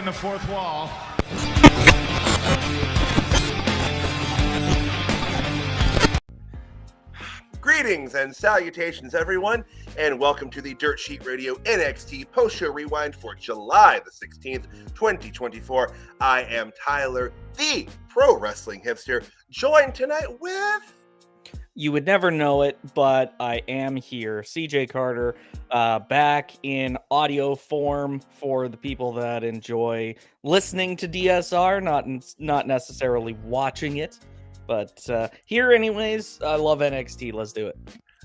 The fourth wall. Greetings and salutations, everyone, and welcome to the Dirt Sheet Radio NXT Post-Show Rewind for July the 16th, 2024. I am Tyler, the pro wrestling hipster, joined tonight with... You would never know it, but I am here. CJ Carter, back in audio form for the people that enjoy listening to DSR, not necessarily watching it, but here anyways. I love NXT. Let's do it.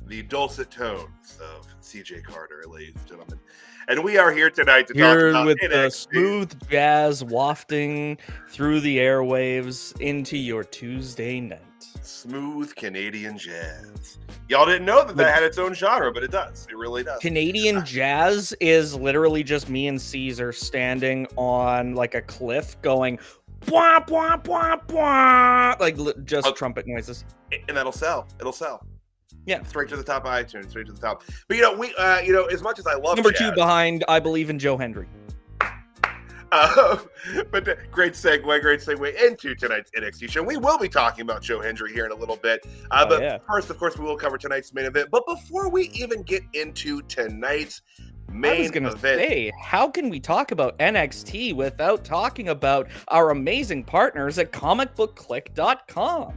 The dulcet tones of CJ Carter, ladies and gentlemen. And we are here tonight to talk about with NXT. The smooth jazz wafting through the airwaves into your Tuesday night. Smooth Canadian jazz. Y'all didn't know that had its own genre, but it does. It really does. Canadian jazz is literally just me and Caesar standing on like a cliff going bwah, bwah, bwah, bwah, like just trumpet noises. And that'll sell. It'll sell. Yeah. Straight to the top of iTunes, straight to the top. But we as much as I love number jazz, 2 behind I Believe in Joe Hendry. But great segue into tonight's NXT show. We will be talking about Joe Hendry here in a little bit. First, of course, we will cover tonight's main event. But before we even get into tonight's main event, how can we talk about NXT without talking about our amazing partners at comicbookclick.com?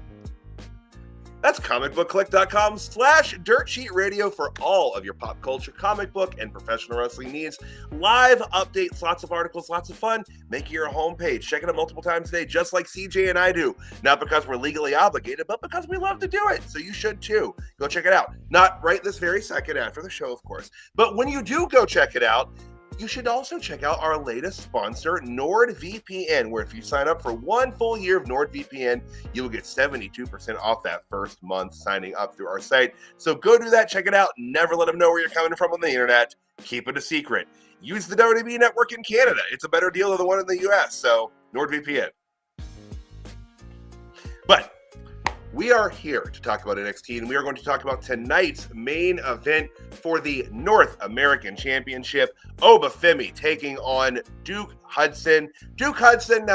That's comicbookclick.com/dirtsheetradio for all of your pop culture, comic book, and professional wrestling needs. Live updates, lots of articles, lots of fun. Make your homepage. Check it out multiple times a day, just like CJ and I do. Not because we're legally obligated, but because we love to do it. So you should too. Go check it out. Not right this very second after the show, of course. But when you do go check it out, you should also check out our latest sponsor, NordVPN, where if you sign up for 1 full year of NordVPN, you will get 72% off that first month signing up through our site. So go do that, check it out. Never let them know where you're coming from on the internet. Keep it a secret. Use the WWE network in Canada. It's a better deal than the one in the US, so NordVPN. But we are here to talk about NXT, and we are going to talk about tonight's main event for the North American Championship. Obafemi taking on Duke Hudson. Duke Hudson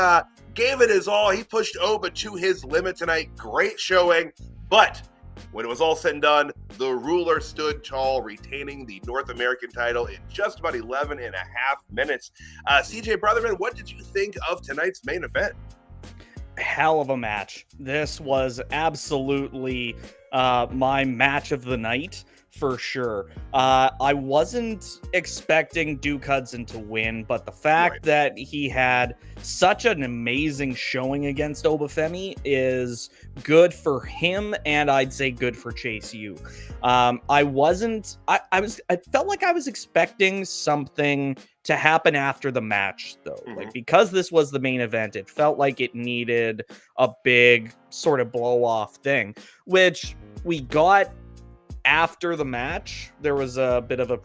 gave it his all. He pushed Oba to his limit tonight. Great showing. But when it was all said and done, the ruler stood tall, retaining the North American title in just about 11 and a half minutes. CJ Brotherman, what did you think of tonight's main event? Hell of a match. This was absolutely my match of the night for sure. I wasn't expecting Duke Hudson to win, but the fact that he had such an amazing showing against Obafemi is good for him, and I'd say good for Chase U. I felt like I was expecting something to happen after the match, though. Like, because this was the main event, it felt like it needed a big sort of blow off thing, which we got after the match. There was a bit of a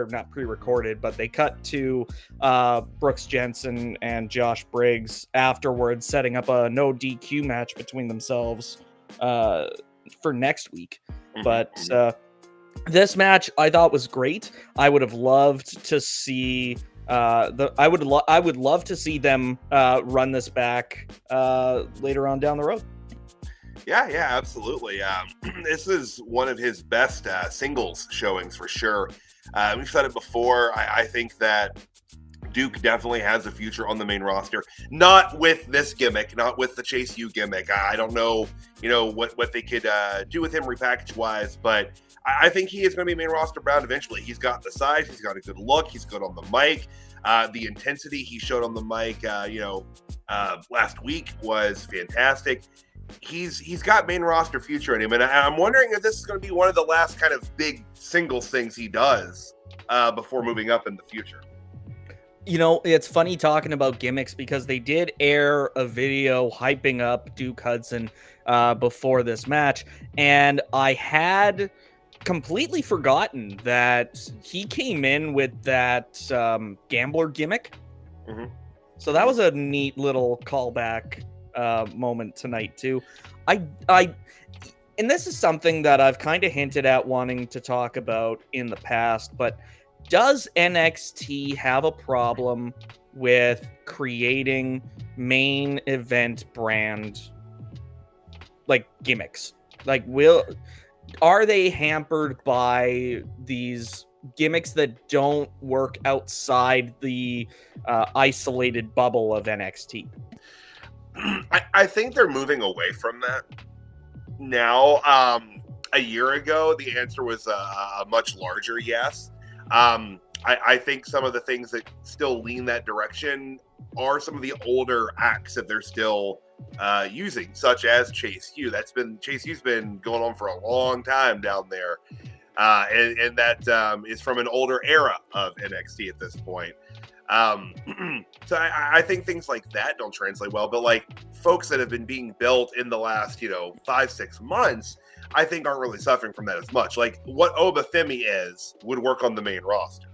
not pre-recorded, but they cut to Brooks Jensen and Josh Briggs afterwards, setting up a no DQ match between themselves for next week. But this match I thought was great. I would have loved to see I would love to see them run this back later on down the road. Yeah, absolutely. This is one of his best singles showings for sure. We've said it before. I think that Duke definitely has a future on the main roster. Not with this gimmick, not with the Chase U gimmick. I don't know, what they could do with him repackage-wise, but I think he is going to be main roster bound eventually. He's got the size, he's got a good look, he's good on the mic. The intensity he showed on the mic, last week was fantastic. He's got main roster future in him, and I'm wondering if this is going to be one of the last kind of big singles things he does before moving up in the future. You know, it's funny talking about gimmicks because they did air a video hyping up Duke Hudson before this match, and I had completely forgotten that he came in with that gambler gimmick. Mm-hmm. So that was a neat little callback moment tonight too. And this is something that I've kind of hinted at wanting to talk about in the past, but does NXT have a problem with creating main event brand like gimmicks? Like, are they hampered by these gimmicks that don't work outside the isolated bubble of NXT? I think they're moving away from that now. A year ago, the answer was a much larger yes. I think some of the things that still lean that direction are some of the older acts that they're still using, such as Chase U. Chase U's been going on for a long time down there, and that is from an older era of NXT at this point. So I think things like that don't translate well, but like folks that have been being built in the last 5-6 months, I think aren't really suffering from that as much. Like what Obafemi would work on the main roster.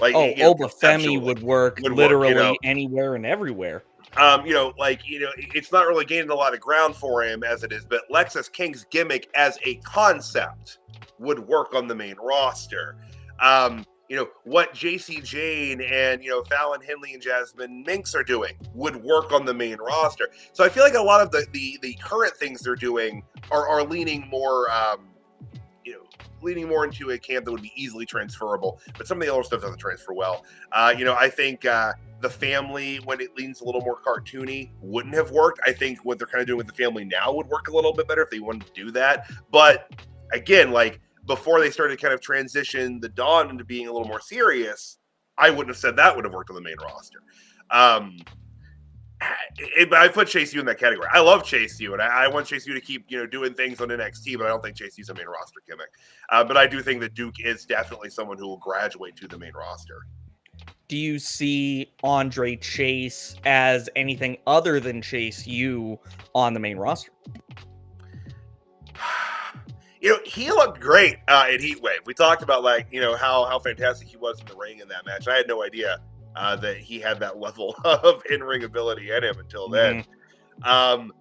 Like Obafemi would work literally anywhere and everywhere. It's not really gaining a lot of ground for him as it is, but Lexus King's gimmick as a concept would work on the main roster. What JC Jane and, Fallon Henley and Jasmine Minks are doing would work on the main roster. So I feel like a lot of the current things they're doing are leaning more, into a camp that would be easily transferable, but some of the other stuff doesn't transfer well. I think the family, when it leans a little more cartoony, wouldn't have worked. I think what they're kind of doing with the family now would work a little bit better if they wanted to do that. But again, like, before they started to kind of transition the Dawn into being a little more serious, I wouldn't have said that would have worked on the main roster. I put Chase U in that category. I love Chase U, and I want Chase U to keep doing things on NXT, but I don't think Chase U's a main roster gimmick. But I do think that Duke is definitely someone who will graduate to the main roster. Do you see Andre Chase as anything other than Chase U on the main roster? He looked great in Heatwave. We talked about how fantastic he was in the ring in that match. I had no idea that he had that level of in-ring ability in him until then. But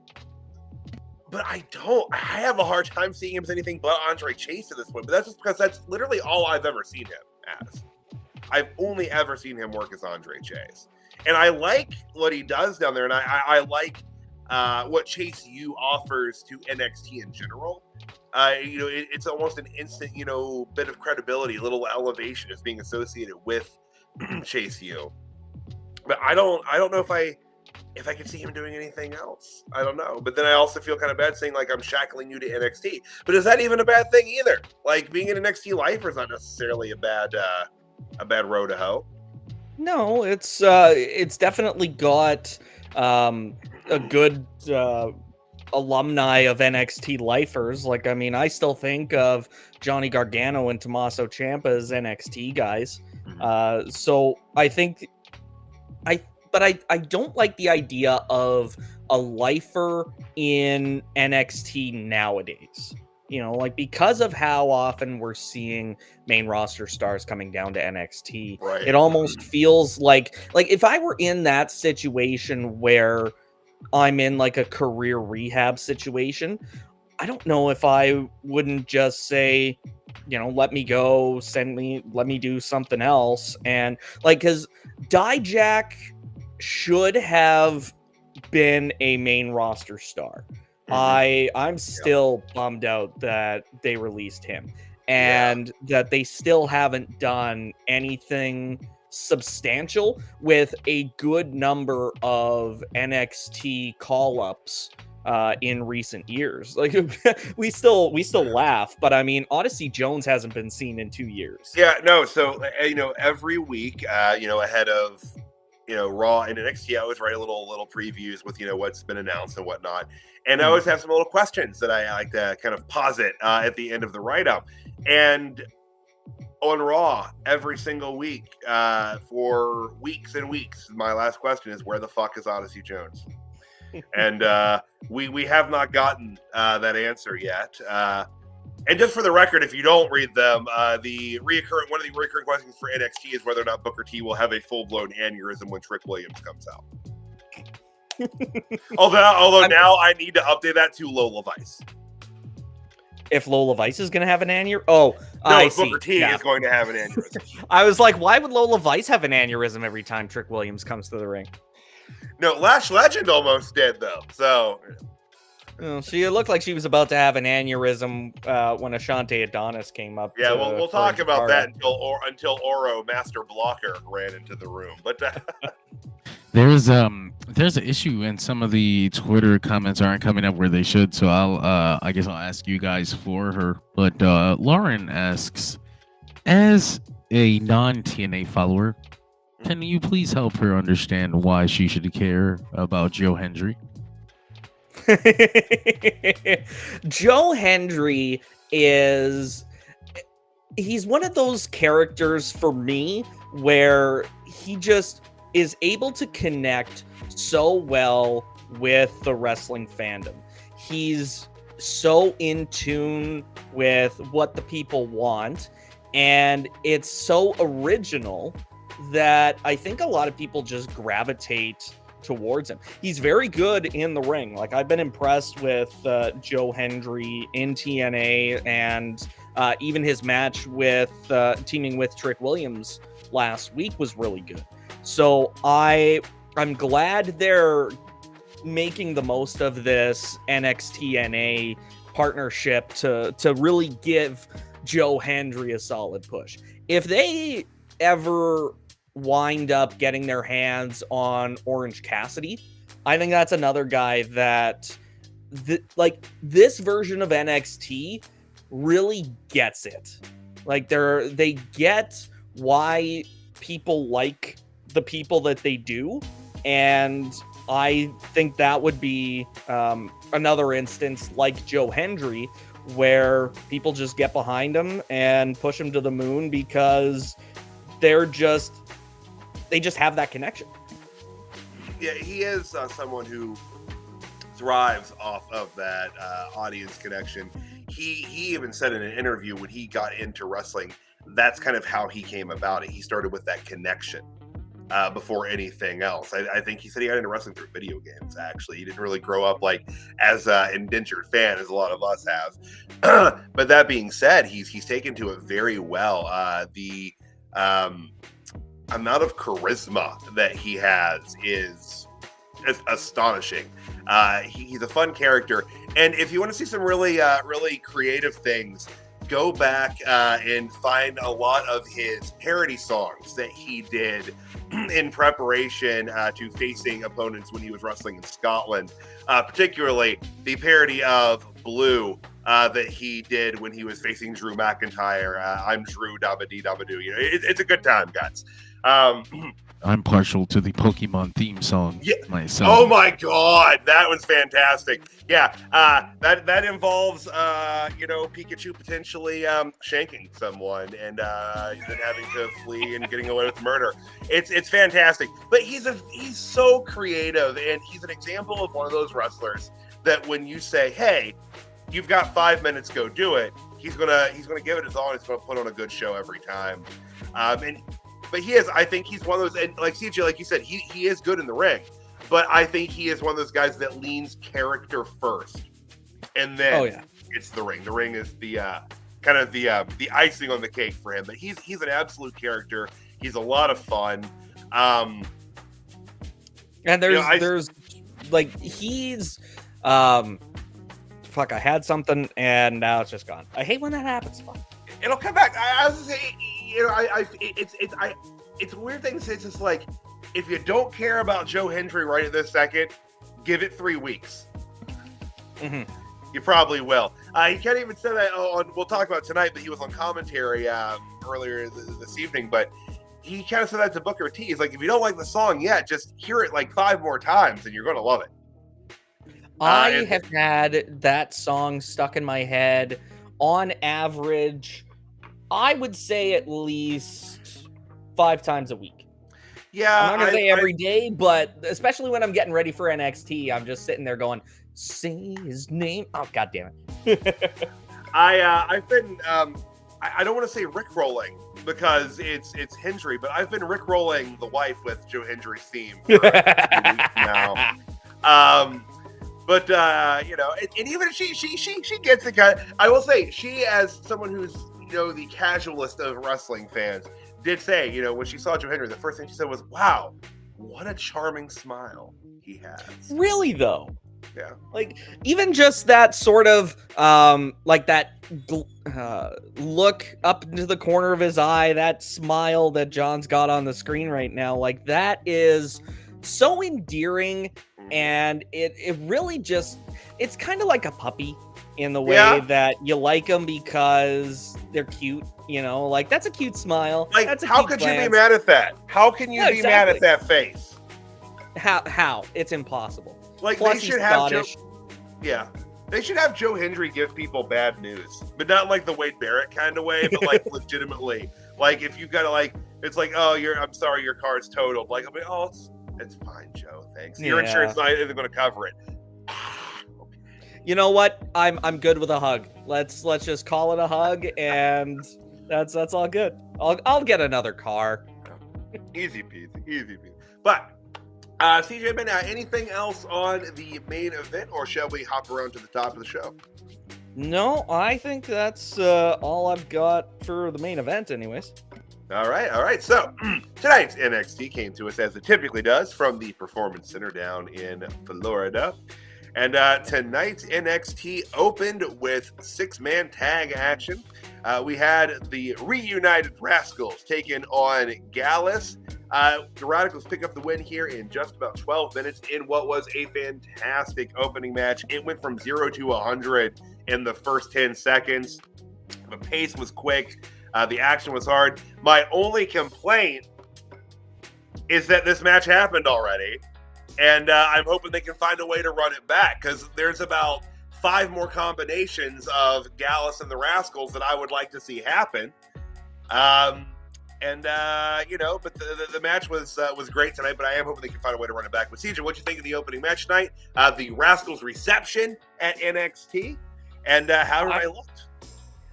I have a hard time seeing him as anything but Andre Chase at this point. But that's just because that's literally all I've ever seen him as. I've only ever seen him work as Andre Chase. And I like what he does down there. And I like what Chase U offers to NXT in general. It's almost an instant, bit of credibility, a little elevation is being associated with Chase U. But I don't know if I could see him doing anything else. I don't know. But then I also feel kind of bad saying like I'm shackling you to NXT. But is that even a bad thing either? Like being an NXT lifer is not necessarily a bad row to hoe. No, it's definitely got a good alumni of NXT lifers. Like, I mean, I still think of Johnny Gargano and Tommaso Ciampa as NXT guys. So I think I don't like the idea of a lifer in NXT nowadays. Because of how often we're seeing main roster stars coming down to NXT, right. It almost feels like if I were in that situation where I'm in like a career rehab situation, I don't know if I wouldn't just say, let me go, let me do something else. And because Dijak should have been a main roster star. I'm still bummed out that they released him and that they still haven't done anything substantial with a good number of NXT call-ups in recent years. Like we still laugh, but I mean, Odyssey Jones hasn't been seen in 2 years. Yeah, no. So every week, ahead of Raw and NXT, I always write a little previews with what's been announced and whatnot, and I always have some little questions that I like to kind of posit at the end of the write-up. And on Raw every single week for weeks and weeks. My last question is, where the fuck is Odyssey Jones? And we have not gotten that answer yet. And just for the record, if you don't read them, one of the recurring questions for NXT is whether or not Booker T will have a full-blown aneurysm when Trick Williams comes out. although now I need to update that to Lola Vice. If Lola Vice is going to have an aneurysm? Oh, no, I Booker T is going to have an aneurysm. I was like, why would Lola Vice have an aneurysm every time Trick Williams comes to the ring? No, Lash Legend almost did, though. So... Well, she looked like she was about to have an aneurysm when Ashante Adonis came up. Yeah, we'll talk about that until Oro Master Blocker ran into the room. But there's an issue, and some of the Twitter comments aren't coming up where they should. So I guess I'll ask you guys for her. But Lauren asks, as a non-TNA follower, can you please help her understand why she should care about Joe Hendry? Joe Hendry he's one of those characters for me where he just is able to connect so well with the wrestling fandom. He's so in tune with what the people want, and it's so original that I think a lot of people just gravitate towards him. He's very good in the ring. Like, I've been impressed with Joe Hendry in TNA, and even his match with teaming with Trick Williams last week was really good. So I'm glad they're making the most of this NXT TNA partnership to really give Joe Hendry a solid push. If they ever wind up getting their hands on Orange Cassidy, I think that's another guy that this version of NXT really gets it. Like, they get why people like the people that they do, and I think that would be another instance like Joe Hendry, where people just get behind him and push him to the moon because they just have that connection. Yeah, he is someone who thrives off of that audience connection. He even said in an interview when he got into wrestling, that's kind of how he came about it. He started with that connection before anything else. I think he said he got into wrestling through video games, actually. He didn't really grow up like as an indentured fan, as a lot of us have. But that being said, he's taken to it very well. The amount of charisma that he has is astonishing. He's a fun character, and if you want to see some really creative things, go back and find a lot of his parody songs that he did in preparation to facing opponents when he was wrestling in Scotland, particularly the parody of Blue that he did when he was facing Drew McIntyre. I'm Drew Dabba-dee Dabba-doo. You know, it's a good time, guys. I'm partial to the Pokemon theme song myself. Oh my god, that was fantastic. Yeah, that involves Pikachu potentially shanking someone and then having to flee and getting away with murder. It's fantastic. But he's so creative, and he's an example of one of those wrestlers that when you say, "Hey, you've got 5 minutes, go do it," he's gonna give it his all. He's gonna put on a good show every time. But I think he's one of those, and like CJ, like you said, he is good in the ring, but I think he is one of those guys that leans character first, and then it's the ring. The ring is the kind of the icing on the cake for him. But he's an absolute character. He's a lot of fun. And there's he's fuck. I had something and now it's just gone. I hate when that happens. Fuck. It'll come back. I was gonna say, it's a weird thing to say. It's just like, if you don't care about Joe Hendry right at this second, give it 3 weeks. Mm-hmm. You probably will. He can't even say that we'll talk about tonight, but he was on commentary earlier this evening, but he kind of said that to Booker T. He's like, if you don't like the song yet, just hear it like 5 more times and you're going to love it. I have had that song stuck in my head on average I would say at least 5 times a week. Yeah, I'm not gonna say every day, but especially when I'm getting ready for NXT, I'm just sitting there going, "Say his name." Oh, god damn it! I've been I don't want to say rickrolling because it's Hendry, but I've been rickrolling the wife with Joe Hendry's theme for a few weeks now. But you know, and even she gets it. I will say, she, as someone who's, you know, the casualist of wrestling fans, did say, you know, when she saw Joe Hendry, the first thing she said was, "Wow, what a charming smile he has." Really though. Yeah. Like, even just that sort of like that look up into the corner of his eye, that smile that John's got on the screen right now, like, that is so endearing. And it really just, it's kind of like a puppy in the way that you like them because they're cute, you know, like, that's a cute smile. Like, that's a how cute could glance. you be mad at that? How can you be mad at that face? How? It's impossible. Like, Plus, they should he's have Joe, Scottish. they should have Joe Hendry give people bad news, but not like the Wade Barrett kind of way, but like legitimately. Like, if you've got to, like, it's like, "Oh, I'm sorry, your car's totaled." Like, I'll be, "Oh, it's fine, Joe. Thanks. Your insurance not even going to cover it." You know what? I'm good with a hug. Let's just call it a hug, and that's all good. I'll get another car. Easy peasy. But CJ, Ben, anything else on the main event, or shall we hop around to the top of the show? No, I think that's all I've got for the main event, anyways. All right. So tonight's NXT came to us, as it typically does, from the Performance Center down in Florida. And tonight's NXT opened with 6-man tag action. We had the reunited Rascals taking on Gallus. The Radicals pick up the win here in just about 12 minutes in what was a fantastic opening match. It went from 0 to 100 in the first 10 seconds. The pace was quick. The action was hard. My only complaint is that this match happened already. And I'm hoping they can find a way to run it back, because there's about 5 more combinations of Gallus and the Rascals that I would like to see happen. You know, but the match was great tonight, but I am hoping they can find a way to run it back. But CJ, what do you think of the opening match tonight? The Rascals' reception at NXT, and how did I look?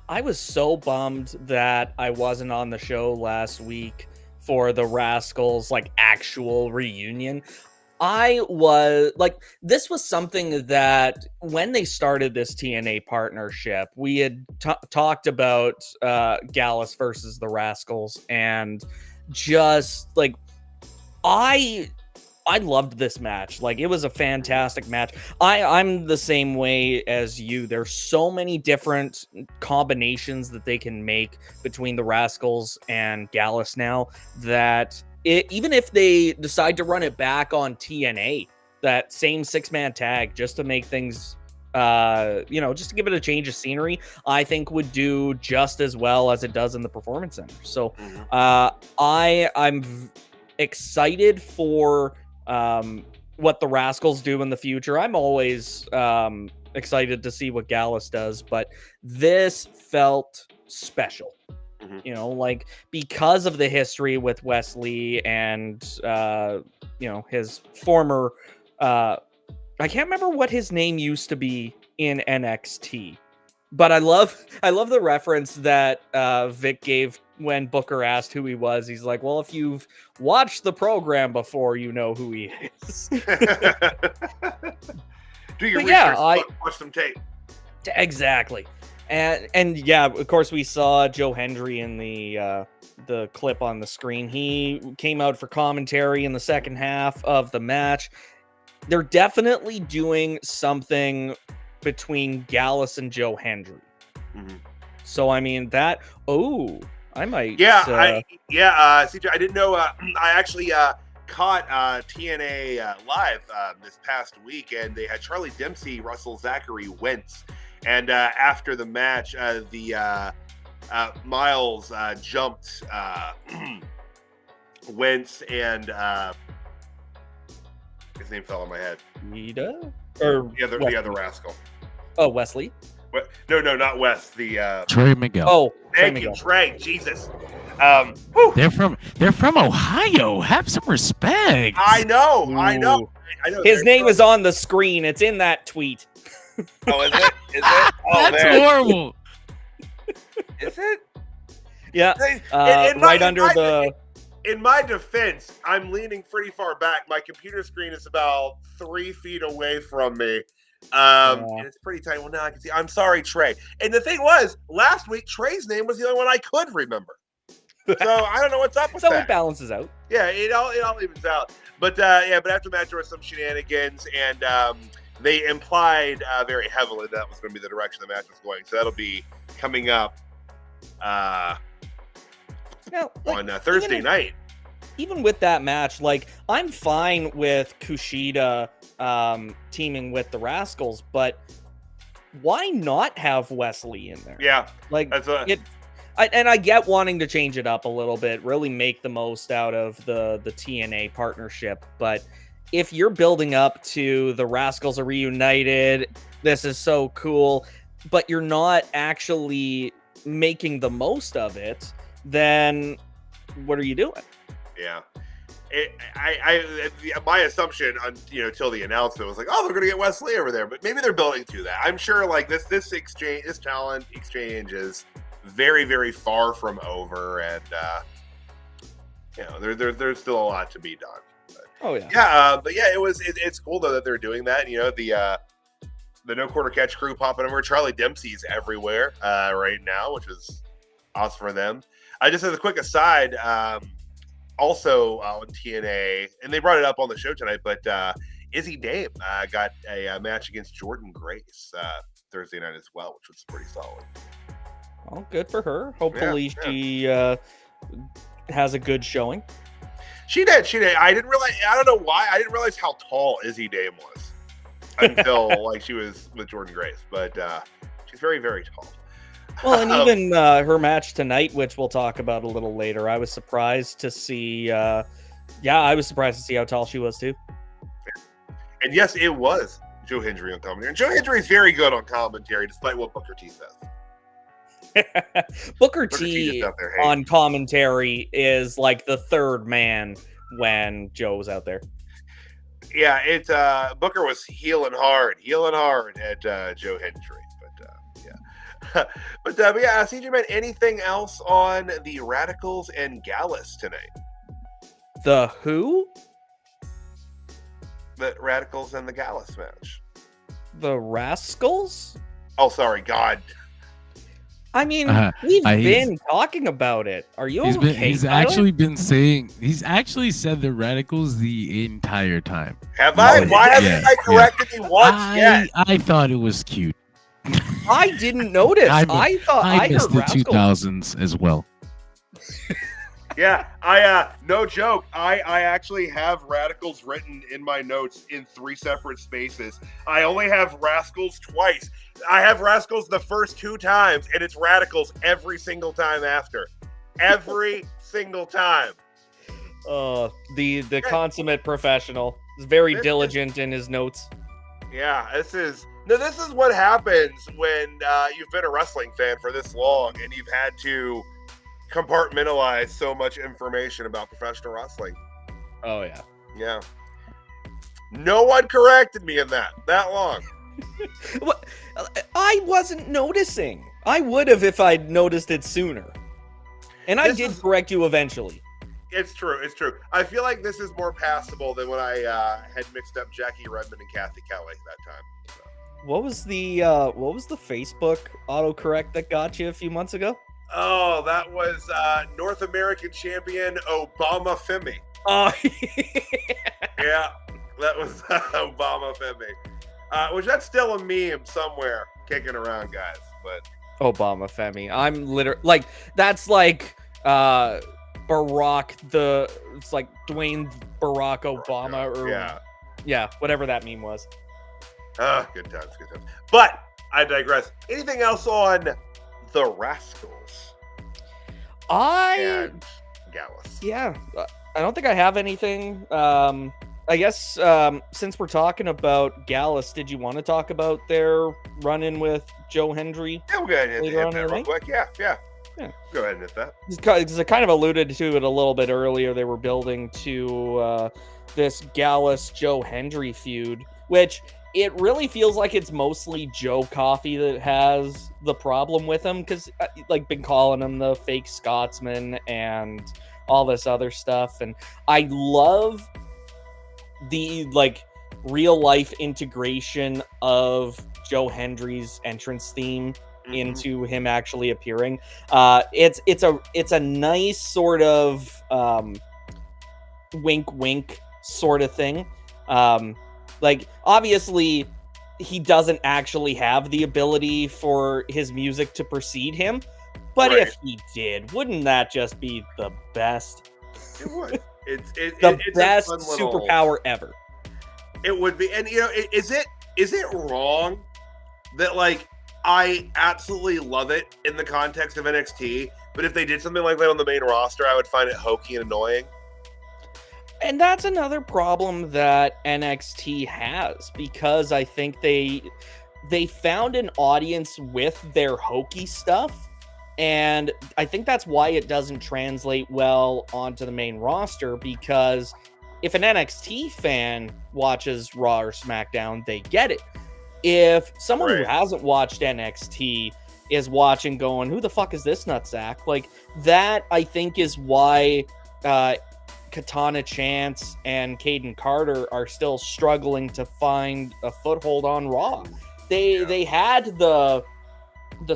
I was so bummed that I wasn't on the show last week for the Rascals, like, actual reunion. I was like, this was something that when they started this TNA partnership, we had talked about Gallus versus the Rascals, and just like, I loved this match. Like, it was a fantastic match. I'm the same way as you. There's so many different combinations that they can make between the Rascals and Gallus now that even if they decide to run it back on TNA, that same 6-man tag, just to make things, you know, just to give it a change of scenery, I think would do just as well as it does in the Performance Center. So I'm excited for what the Rascals do in the future. I'm always excited to see what Gallus does, but this felt special. You know, like, because of the history with Wes Lee and you know, his former I can't remember what his name used to be in NXT, but I love the reference that Vic gave when Booker asked who he was. He's like, "Well, if you've watched the program before, you know who he is." Do your research, watch some tape. Exactly. And yeah, of course, we saw Joe Hendry in the clip on the screen. He came out for commentary in the second half of the match. They're definitely doing something between Gallus and Joe Hendry. So, I mean, that, I might. CJ, I didn't know. I actually caught TNA live this past week, and they had Charlie Dempsey wrestle Zachary Wentz. And after the match, the Miles jumped Wentz, and his name fell on my head. Nita? Or the other Rascal. Oh, Wes Lee? No, not Wes. The Trey Miguel. Oh, thank you, Trey. Jesus. They're from Ohio. Have some respect. I know. His name is on the screen. It's in that tweet. Oh, is it? Oh, That's man. horrible. Is it? Yeah. Right under the. In my defense, I'm leaning pretty far back. My computer screen is about 3 feet away from me. And it's pretty tiny. Well, now I can see. I'm sorry, Trey. And the thing was, last week, Trey's name was the only one I could remember. So I don't know what's up with that. So it balances out. Yeah, it all evens out. But but after the match, there was some shenanigans, and they implied very heavily that was going to be the direction the match was going. So that'll be coming up on Thursday night. Even with that match, like, I'm fine with Kushida teaming with the Rascals, but why not have Wes Lee in there? Yeah, like that's I get wanting to change it up a little bit, really make the most out of the TNA partnership, but if you're building up to the Rascals are reunited, this is so cool, but you're not actually making the most of it, then what are you doing? Yeah. My assumption, till the announcement was like, oh, they're going to get Wes Lee over there, but maybe they're building to that. I'm sure, like, this talent exchange is very, very far from over, and there's still a lot to be done. But, it's cool though that they're doing that. The No Quarter Catch crew popping over. Charlie Dempsey's everywhere right now, which is awesome for them. I just as a quick aside. Also on TNA, and they brought it up on the show tonight, but Izzy Dame got a match against Jordan Grace Thursday night as well, which was pretty solid. Well, good for her. Hopefully she has a good showing. She did. I didn't realize. I don't know why. I didn't realize how tall Izzy Dame was until like she was with Jordan Grace, but she's very, very tall. Well, and even her match tonight, which we'll talk about a little later, I was surprised to see. I was surprised to see how tall she was too. And yes, it was Joe Hendry on commentary. And Joe Hendry is very good on commentary, despite what Booker T says. Booker T on commentary is like the third man when Joe was out there. Yeah, it's Booker was healing hard at Joe Hendry. But CJ, man, anything else on the Radicals and Gallus tonight? The who? The Radicals and the Gallus match. The Rascals? Oh, sorry, God. I mean, we've been talking about it. Are you okay? He's actually said the Radicals the entire time. Have I? Why haven't I corrected me once yet? I thought it was cute. I didn't notice. I thought I missed heard the Rascals. 2000s as well. Yeah, I no joke. I actually have Radicals written in my notes in 3 separate spaces. I only have Rascals twice. I have Rascals the first 2 times, and it's Radicals every single time after. Every single time. The consummate professional is very diligent in his notes. Yeah, this is what happens when you've been a wrestling fan for this long and you've had to compartmentalize so much information about professional wrestling. Oh, yeah. Yeah. No one corrected me in that long. What? I wasn't noticing. I would have if I'd noticed it sooner. And I did correct you eventually. It's true. I feel like this is more passable than when I had mixed up Jackie Redmond and Kathy Kelly that time. So. What was the Facebook autocorrect that got you a few months ago? Oh, that was North American champion Obama Femi. Oh, yeah, that was Obama Femi. Which that's still a meme somewhere kicking around, guys. But Obama Femi. I'm literally like that's like Barack it's like Dwayne Barack Obama or yeah, whatever that meme was. Good times. But I digress. Anything else on the Rascals and Gallus? Yeah, I don't think I have anything. I guess since we're talking about Gallus, did you want to talk about their run-in with Joe Hendry? Yeah, we'll go ahead and Later hit on in that the real night? quick. Yeah. Yeah. Go ahead and hit that. Because I kind of alluded to it a little bit earlier. They were building to this Gallus Joe Hendry feud, which it really feels like it's mostly Joe Coffey that has the problem with him, because like been calling him the fake Scotsman and all this other stuff. And I love the like real life integration of Joe Hendry's entrance theme into him actually appearing. It's a nice sort of wink wink sort of thing. Like obviously he doesn't actually have the ability for his music to precede him, but Right. if he did, wouldn't that just be the best? It would. It's The a best fun little- superpower ever. It would be, and is it wrong that like I absolutely love it in the context of NXT, but if they did something like that on the main roster, I would find it hokey and annoying. And that's another problem that NXT has, because I think they found an audience with their hokey stuff, and I think that's why it doesn't translate well onto the main roster, because if an NXT fan watches Raw or SmackDown, they get it. If someone who Right. hasn't watched NXT is watching going, who the fuck is this nutsack? Like, that, I think, is why Katana Chance and Caden Carter are still struggling to find a foothold on Raw. They had the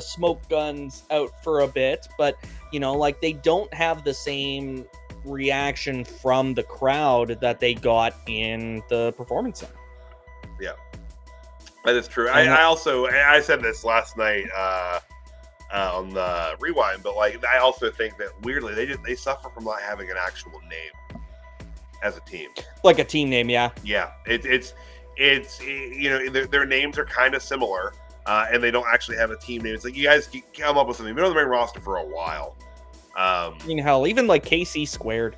smoke guns out for a bit, but like they don't have the same reaction from the crowd that they got in the Performance Center. Yeah, that is true. I said this last night on the rewind, but like I also think that weirdly they suffer from not having an actual name as a team, Like a team name, yeah. Yeah, it's their names are kind of similar, and they don't actually have a team name. It's like you guys come up with something. You've been on the main roster for a while. I mean, hell, even like KC Squared.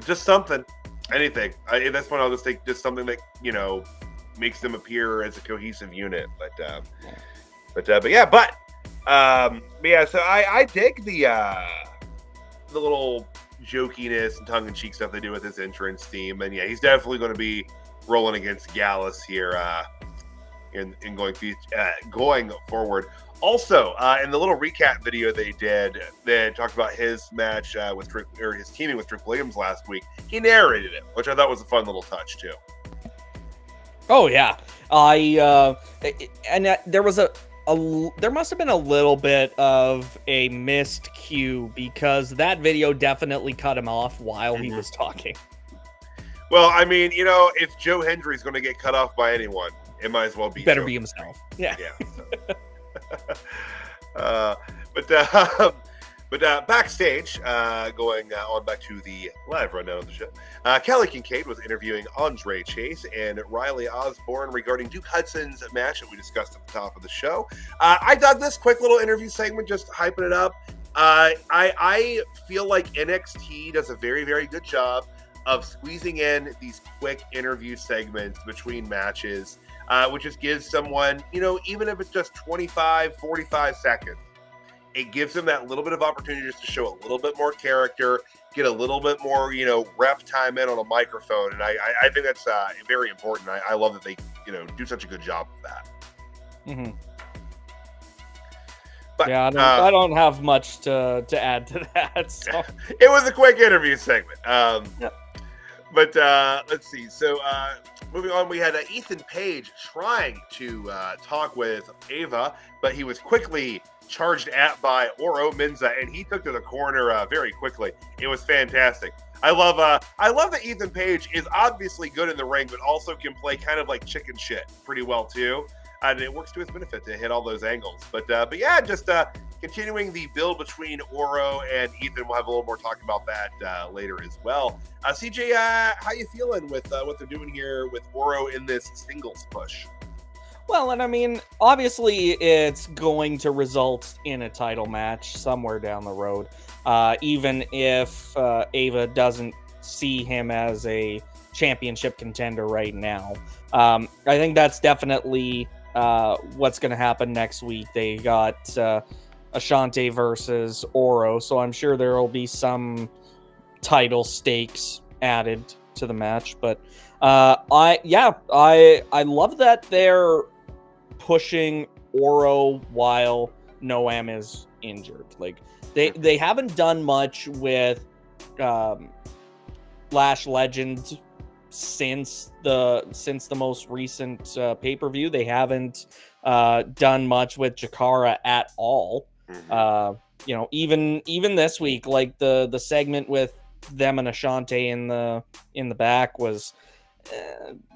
Just something, anything. At this point, I'll just take just something that makes them appear as a cohesive unit. But yeah. So I dig the little jokiness and tongue-in-cheek stuff they do with his entrance theme, and yeah, he's definitely going to be rolling against Gallus here in going forward. Also, in the little recap video they did, they talked about his match his teaming with Trick Williams last week. He narrated it, which I thought was a fun little touch too. Oh yeah, there was there must have been a little bit of a missed cue, because that video definitely cut him off while he was talking. Well, I mean, if Joe Hendry's going to get cut off by anyone, it might as well be Better Joe be Hendry. himself. Yeah. But backstage, going on back to the live rundown of the show, Kelly Kincaid was interviewing Andre Chase and Riley Osborne regarding Duke Hudson's match that we discussed at the top of the show. I dug this quick little interview segment, just hyping it up. I feel like NXT does a very, very good job of squeezing in these quick interview segments between matches, which just gives someone, even if it's just 25, 45 seconds, it gives them that little bit of opportunity just to show a little bit more character, get a little bit more, rep time in on a microphone. And I think that's very important. I love that they, do such a good job of that. Mm-hmm. But, yeah, I don't have much to add to that. So. It was a quick interview segment. But let's see. So moving on, we had Ethan Page trying to talk with Ava, but he was quickly charged at by Oro Mensah, and he took to the corner very quickly. It was fantastic. I love that Ethan Page is obviously good in the ring, but also can play kind of like chicken shit pretty well too. And it works to his benefit to hit all those angles. But yeah, just continuing the build between Oro and Ethan. We'll have a little more talk about that later as well. CJ, how you feeling with what they're doing here with Oro in this singles push? Well, and I mean, obviously it's going to result in a title match somewhere down the road. Even if Ava doesn't see him as a championship contender right now. I think that's definitely what's going to happen next week. They got Ashante versus Oro, so I'm sure there will be some title stakes added to the match. But I love that they're pushing Oro while Noam is injured. Like they haven't done much with Lash Legend since the most recent pay-per-view. They haven't done much with Jakara at all. Even this week, like the segment with them and Ashante in the back was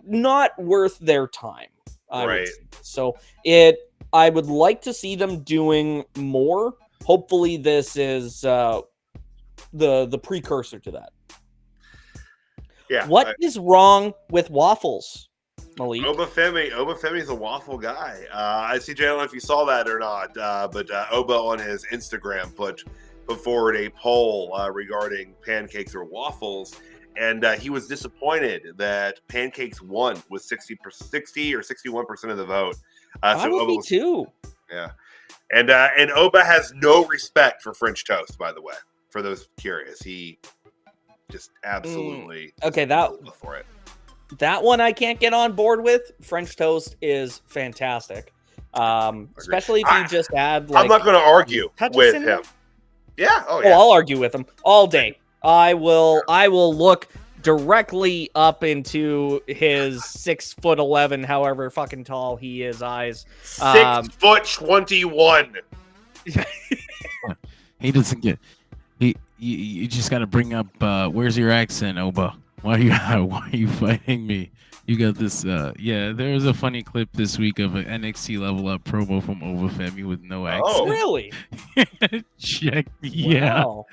not worth their time. I would say. So I would like to see them doing more. Hopefully this is the precursor to that. Yeah. What is wrong with waffles, Malik? Obafemi's a waffle guy. I don't know if you saw that or not, but Oba on his Instagram put forward a poll regarding pancakes or waffles, and he was disappointed that pancakes won with 60 or 61% of the vote. I would be too. Yeah, and Oba has no respect for French toast, by the way. For those curious, he just absolutely for it. That one I can't get on board with. French toast is fantastic, especially if you just add. Like, I'm not going to argue with him. Yeah. Oh, yeah. I'll argue with him all day. I will look directly up into his 6'11", however fucking tall he is, eyes. 6'21". He doesn't get. You just got to bring up. Where's your accent, Oba? Why are you fighting me? You got this. Yeah, there was a funny clip this week of an NXT Level Up promo from Obafemi with no accent. Oh, really? Check. Yeah. Wow.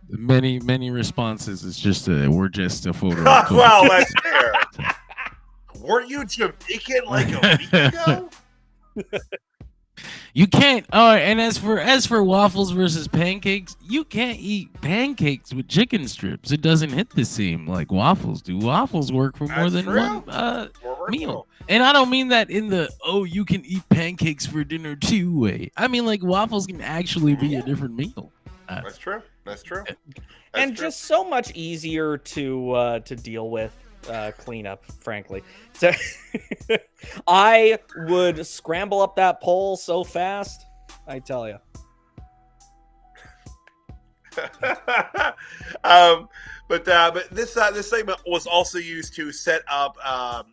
Many responses. It's just we're just a photo. Well, that's fair. Weren't you Jamaican like a week ago? You can't. And as for waffles versus pancakes, you can't eat pancakes with chicken strips. It doesn't hit the same like waffles do. Waffles work for more than one meal. And I don't mean that in the you can eat pancakes for dinner too way. I mean like waffles can actually be a different meal. That's true. Just so much easier to deal with. Cleanup, frankly. So I would scramble up that poll so fast, I tell you. But this segment was also used to set up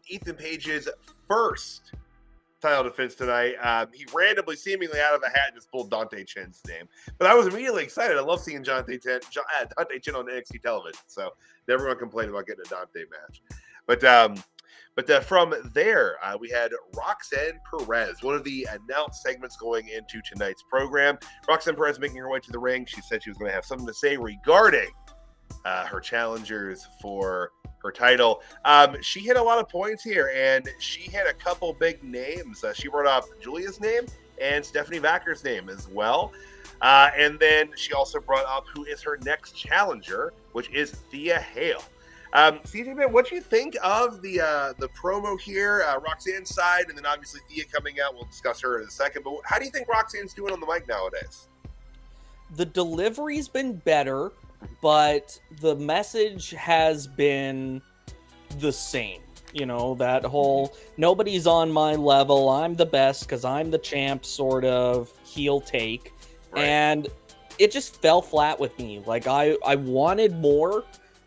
Ethan Page's first title defense tonight. He randomly, seemingly out of a hat, just pulled Dante Chen's name. But I was immediately excited. I love seeing Dante Chen on NXT television. So everyone complained about getting a Dante match. But from there, we had Roxanne Perez, one of the announced segments going into tonight's program. Roxanne Perez making her way to the ring. She said she was going to have something to say regarding her challengers for her title. She hit a lot of points here, and she hit a couple big names. She brought up Julia's name and Stephanie Vacker's name as well. And then she also brought up who is her next challenger, which is THEA Hale. CJ, what do you think of the promo here, Roxanne's side, and then obviously THEA coming out? We'll discuss her in a second. But how do you think Roxanne's doing on the mic nowadays? The delivery's been better, but the message has been the same. You know, that whole nobody's on my level, I'm the best because I'm the champ sort of heel take. Right. And it just fell flat with me. Like I wanted more.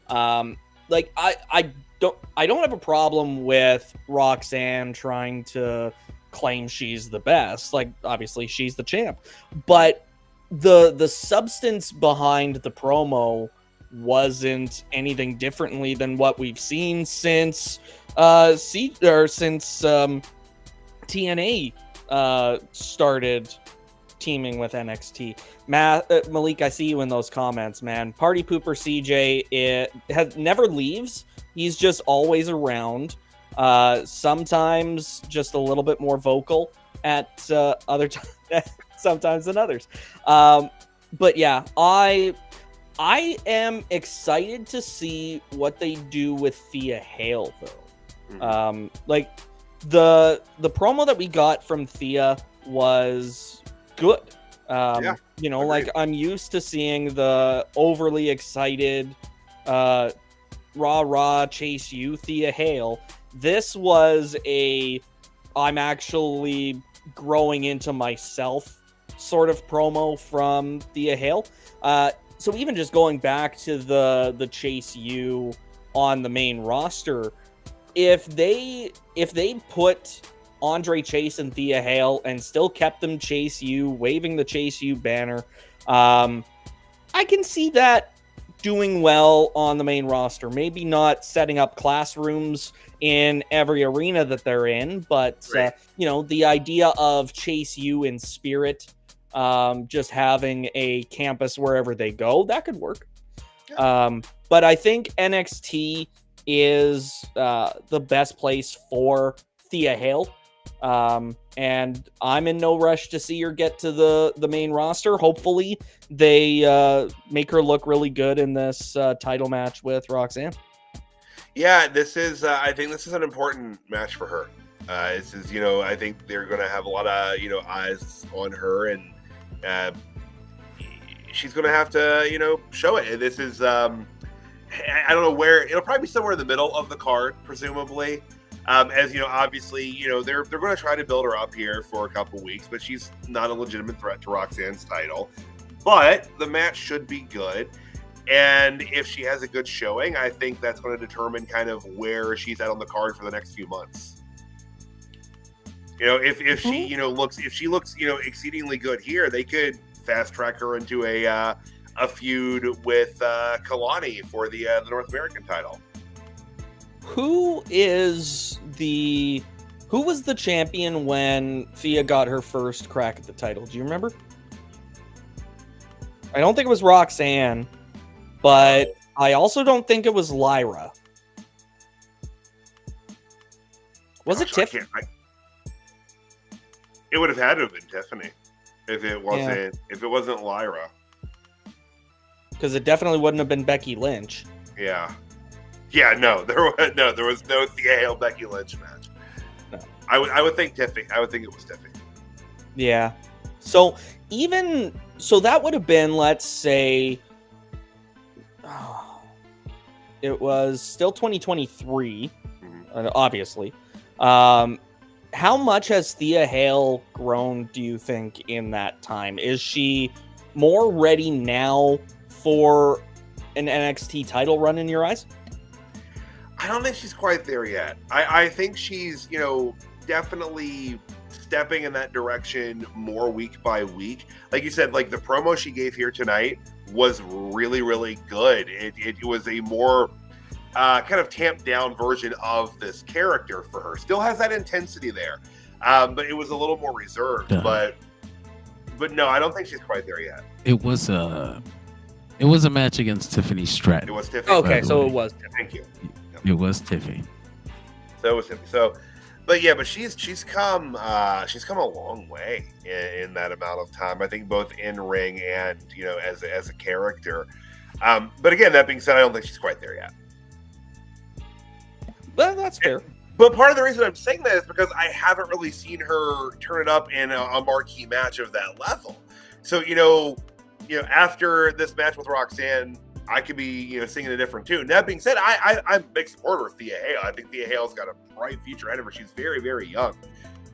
Like I don't have a problem with Roxanne trying to claim she's the best. Like obviously she's the champ, but the substance behind the promo wasn't anything differently than what we've seen since TNA started teaming with NXT. Malik, I see you in those comments, man. Party Pooper CJ never leaves. He's just always around. Sometimes just a little bit more vocal at other times, sometimes than others. But yeah, I am excited to see what they do with Thea Hale, though. Like the promo that we got from Thea was good. You know, like I'm used to seeing the overly excited, rah chase you Thea Hale. This was I'm actually growing into myself sort of promo from Thea Hale. So even just going back to the chase you on the main roster, if they put Andre Chase and Thea Hale and still kept them chase you, waving the chase you banner, I can see that doing well on the main roster. Maybe not setting up classrooms in every arena that they're in, but you know, the idea of chase you in spirit, just having a campus wherever they go, that could work. But I think NXT is the best place for Thea Hale. And I'm in no rush to see her get to the main roster. Hopefully they make her look really good in this title match with Roxanne. Yeah, this is I think this is an important match for her. This is, you know, I think they're going to have a lot of, you know, eyes on her, and she's going to have to, you know, show it. This is I don't know where, it'll probably be somewhere in the middle of the card, presumably. As you know, obviously, you know, they're going to try to build her up here for a couple weeks, but she's not a legitimate threat to Roxanne's title. But the match should be good, and if she has a good showing, I think that's going to determine kind of where she's at on the card for the next few months. You know, if she, you know, looks you know, exceedingly good here, they could fast track her into a feud with Kalani for the North American title. Who was the champion when Thea got her first crack at the title? Do you remember? I don't think it was Roxanne, but I also don't think it was Lyra. Was it Tiffany? It would have had to have been Tiffany if it wasn't Lyra. Because it definitely wouldn't have been Becky Lynch. Yeah, no, there was no Thea Hale Becky Lynch match. No. I would think Tiffany. I would think it was Tiffany. Yeah. So that would have been, let's say, it was still 2023, obviously. How much has Thea Hale grown, do you think, in that time? Is she more ready now for an NXT title run in your eyes? I don't think she's quite there yet. I think she's, you know, definitely stepping in that direction more week by week. Like you said, like the promo she gave here tonight was really, really good. It was a more kind of tamped down version of this character for her. Still has that intensity there, but it was a little more reserved. But no, I don't think she's quite there yet. It was a match against Tiffany Stratton. It was Tiffany. Okay, so it was. Thank you. It was Tiffany. So it was Tiffany. So, but she's come a long way in that amount of time. I think both in ring and, you know, as a character. But again, that being said, I don't think she's quite there yet. Well, that's fair. But part of the reason I'm saying that is because I haven't really seen her turn it up in a marquee match of that level. So, you know, after this match with Roxanne, I could be, you know, singing a different tune. That being said, I'm a big supporter of Thea Hale. I think Thea Hale's got a bright future ahead of her. She's very, very young.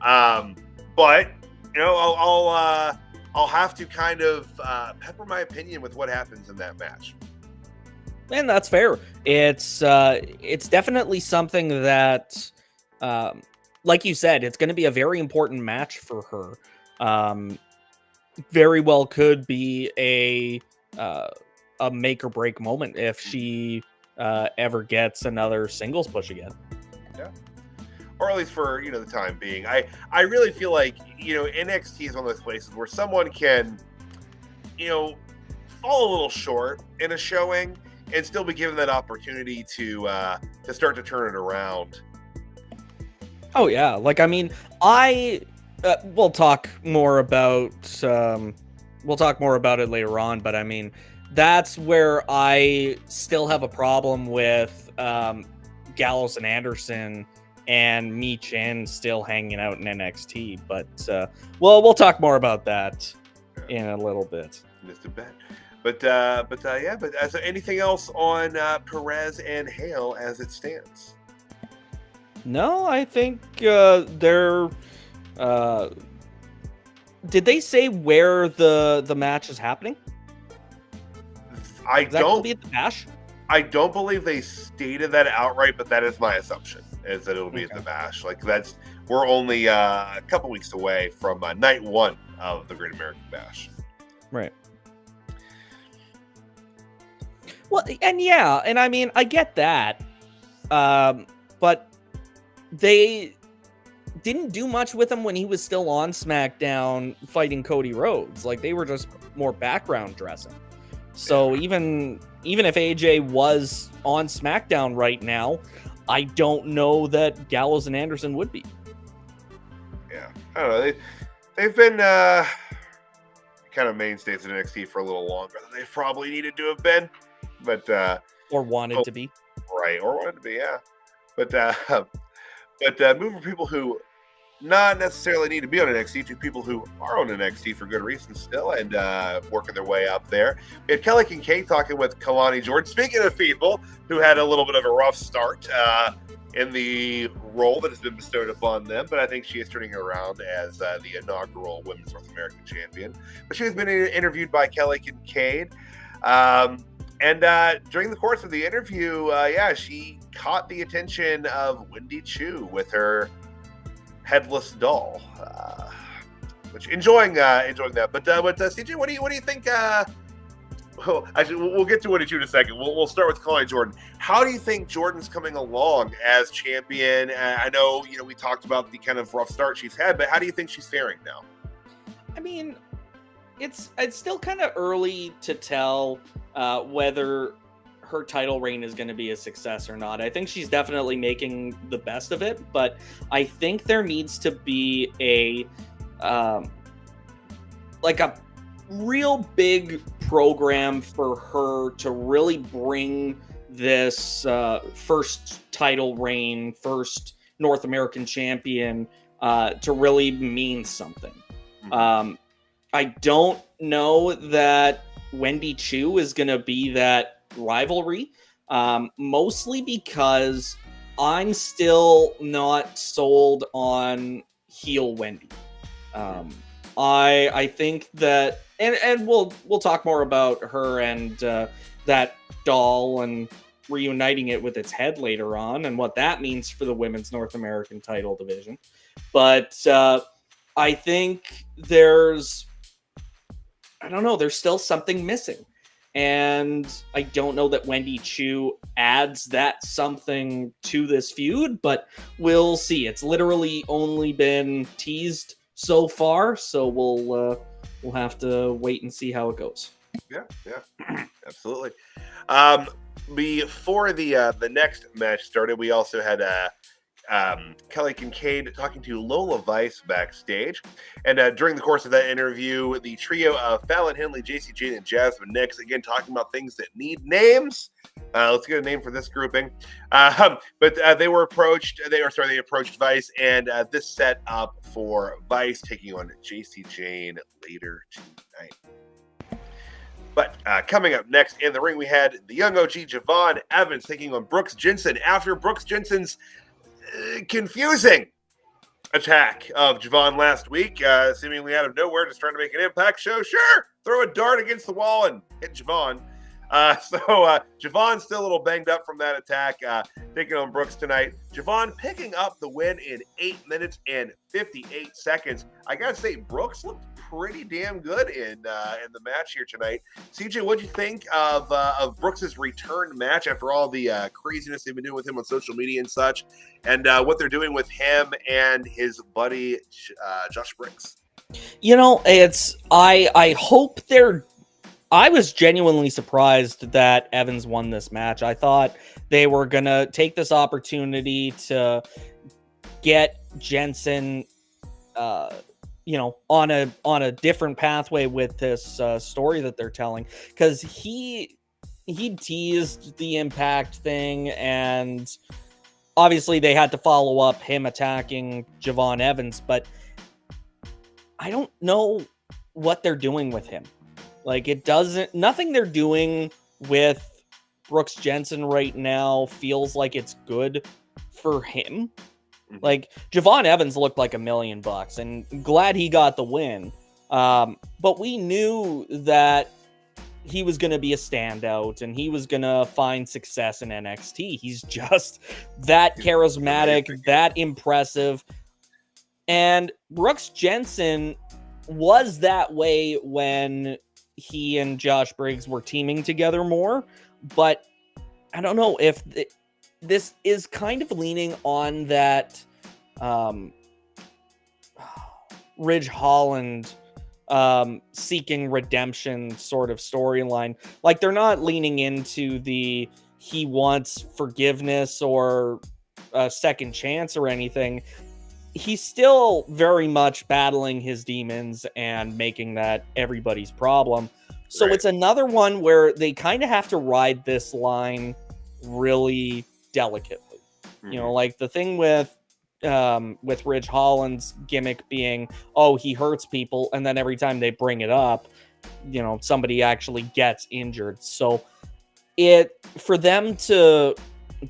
But, you know, I'll have to kind of pepper my opinion with what happens in that match. And that's fair. It's definitely something that, like you said, it's going to be a very important match for her. Very well could be a make or break moment if she ever gets another singles push again. Yeah. Or at least for, you know, the time being. I really feel like, you know, NXT is one of those places where someone can, you know, fall a little short in a showing and still be given that opportunity to start to turn it around. Oh yeah, like I mean, we'll talk more about it later on. But I mean, that's where I still have a problem with Gallus and Anderson and Mi Chin still hanging out in NXT. But we'll talk more about that in a little bit. Just a bit. But so anything else on Perez and Hale as it stands? No, I think they're. Did they say where the match is happening? I don't. Be at the Bash? I don't believe they stated that outright, but that is my assumption, is that it'll be at the Bash. Like, we're only a couple weeks away from night one of the Great American Bash. Right. Well, and I mean, I get that, but they didn't do much with him when he was still on SmackDown fighting Cody Rhodes. Like, they were just more background dressing. So even if AJ was on SmackDown right now, I don't know that Gallows and Anderson would be. Yeah, I don't know. They've been kind of mainstays in NXT for a little longer than they probably needed to have been, but or wanted to be. Right, or wanted to be, yeah. But moving people who not necessarily need to be on NXT to people who are on NXT for good reasons still and working their way up there. We had Kelly Kincaid talking with Kalani Jordan. Speaking of people who had a little bit of a rough start in the role that has been bestowed upon them, but I think she is turning around as the inaugural Women's North American Champion. But she has been interviewed by Kelly Kincaid. And during the course of the interview, she caught the attention of Wendy Chu with her headless doll, which enjoying that. But CJ, what do you think? Actually, we'll get to Wendy Chu in a second. We'll start with Kalani Jordan. How do you think Jordan's coming along as champion? I know we talked about the kind of rough start she's had, but how do you think she's faring now? I mean, it's still kind of early to tell whether her title reign is going to be a success or not. I think she's definitely making the best of it, but I think there needs to be a real big program for her to really bring this first title reign, first North American champion to really mean something. I don't know that Wendy Chu is going to be that rivalry, mostly because I'm still not sold on heel Wendy. I think that, and we'll talk more about her and that doll and reuniting it with its head later on and what that means for the women's North American title division. But I think there's still something missing. And I don't know that Wendy Chu adds that something to this feud, but we'll see. It's literally only been teased so far, so we'll have to wait and see how it goes. Yeah, absolutely. Before the next match started, we also had Kelly Kincaid talking to Lola Vice backstage. And during the course of that interview, the trio of Fallon Henley, JC Jane, and Jasmine Nix, again, talking about things that need names. Let's get a name for this grouping. But they approached Vice, and this set up for Vice taking on JC Jane later tonight. But coming up next in the ring, we had the young OG Javon Evans taking on Brooks Jensen after Brooks Jensen's confusing attack of Javon last week, seemingly out of nowhere, just trying to make an impact show. Sure, throw a dart against the wall and hit Javon. So Javon's still a little banged up from that attack, taking on Brooks tonight. Javon picking up the win in 8 minutes and 58 seconds. I gotta say, Brooks looked pretty damn good in the match here tonight. CJ, what'd you think of Brooks's return match after all the craziness they've been doing with him on social media and such, and what they're doing with him and his buddy Josh Briggs? I hope they're. I was genuinely surprised that Evans won this match. I thought they were going to take this opportunity to get Jensen, on a different pathway with this story that they're telling, because he teased the Impact thing, and obviously they had to follow up him attacking Javon Evans, but I don't know what they're doing with him. Like, nothing they're doing with Brooks Jensen right now feels like it's good for him. Like, Javon Evans looked like $1 million, and glad he got the win. But we knew that he was going to be a standout, and he was going to find success in NXT. He's just that charismatic, that impressive. And Brooks Jensen was that way when he and Josh Briggs were teaming together more. But I don't know if this is kind of leaning on that Ridge Holland seeking redemption sort of storyline. Like, they're not leaning into he wants forgiveness or a second chance or anything. He's still very much battling his demons and making that everybody's problem. So It's another one where they kind of have to ride this line really delicately. Like the thing with Ridge Holland's gimmick being, he hurts people, and then every time they bring it up, somebody actually gets injured. So for them to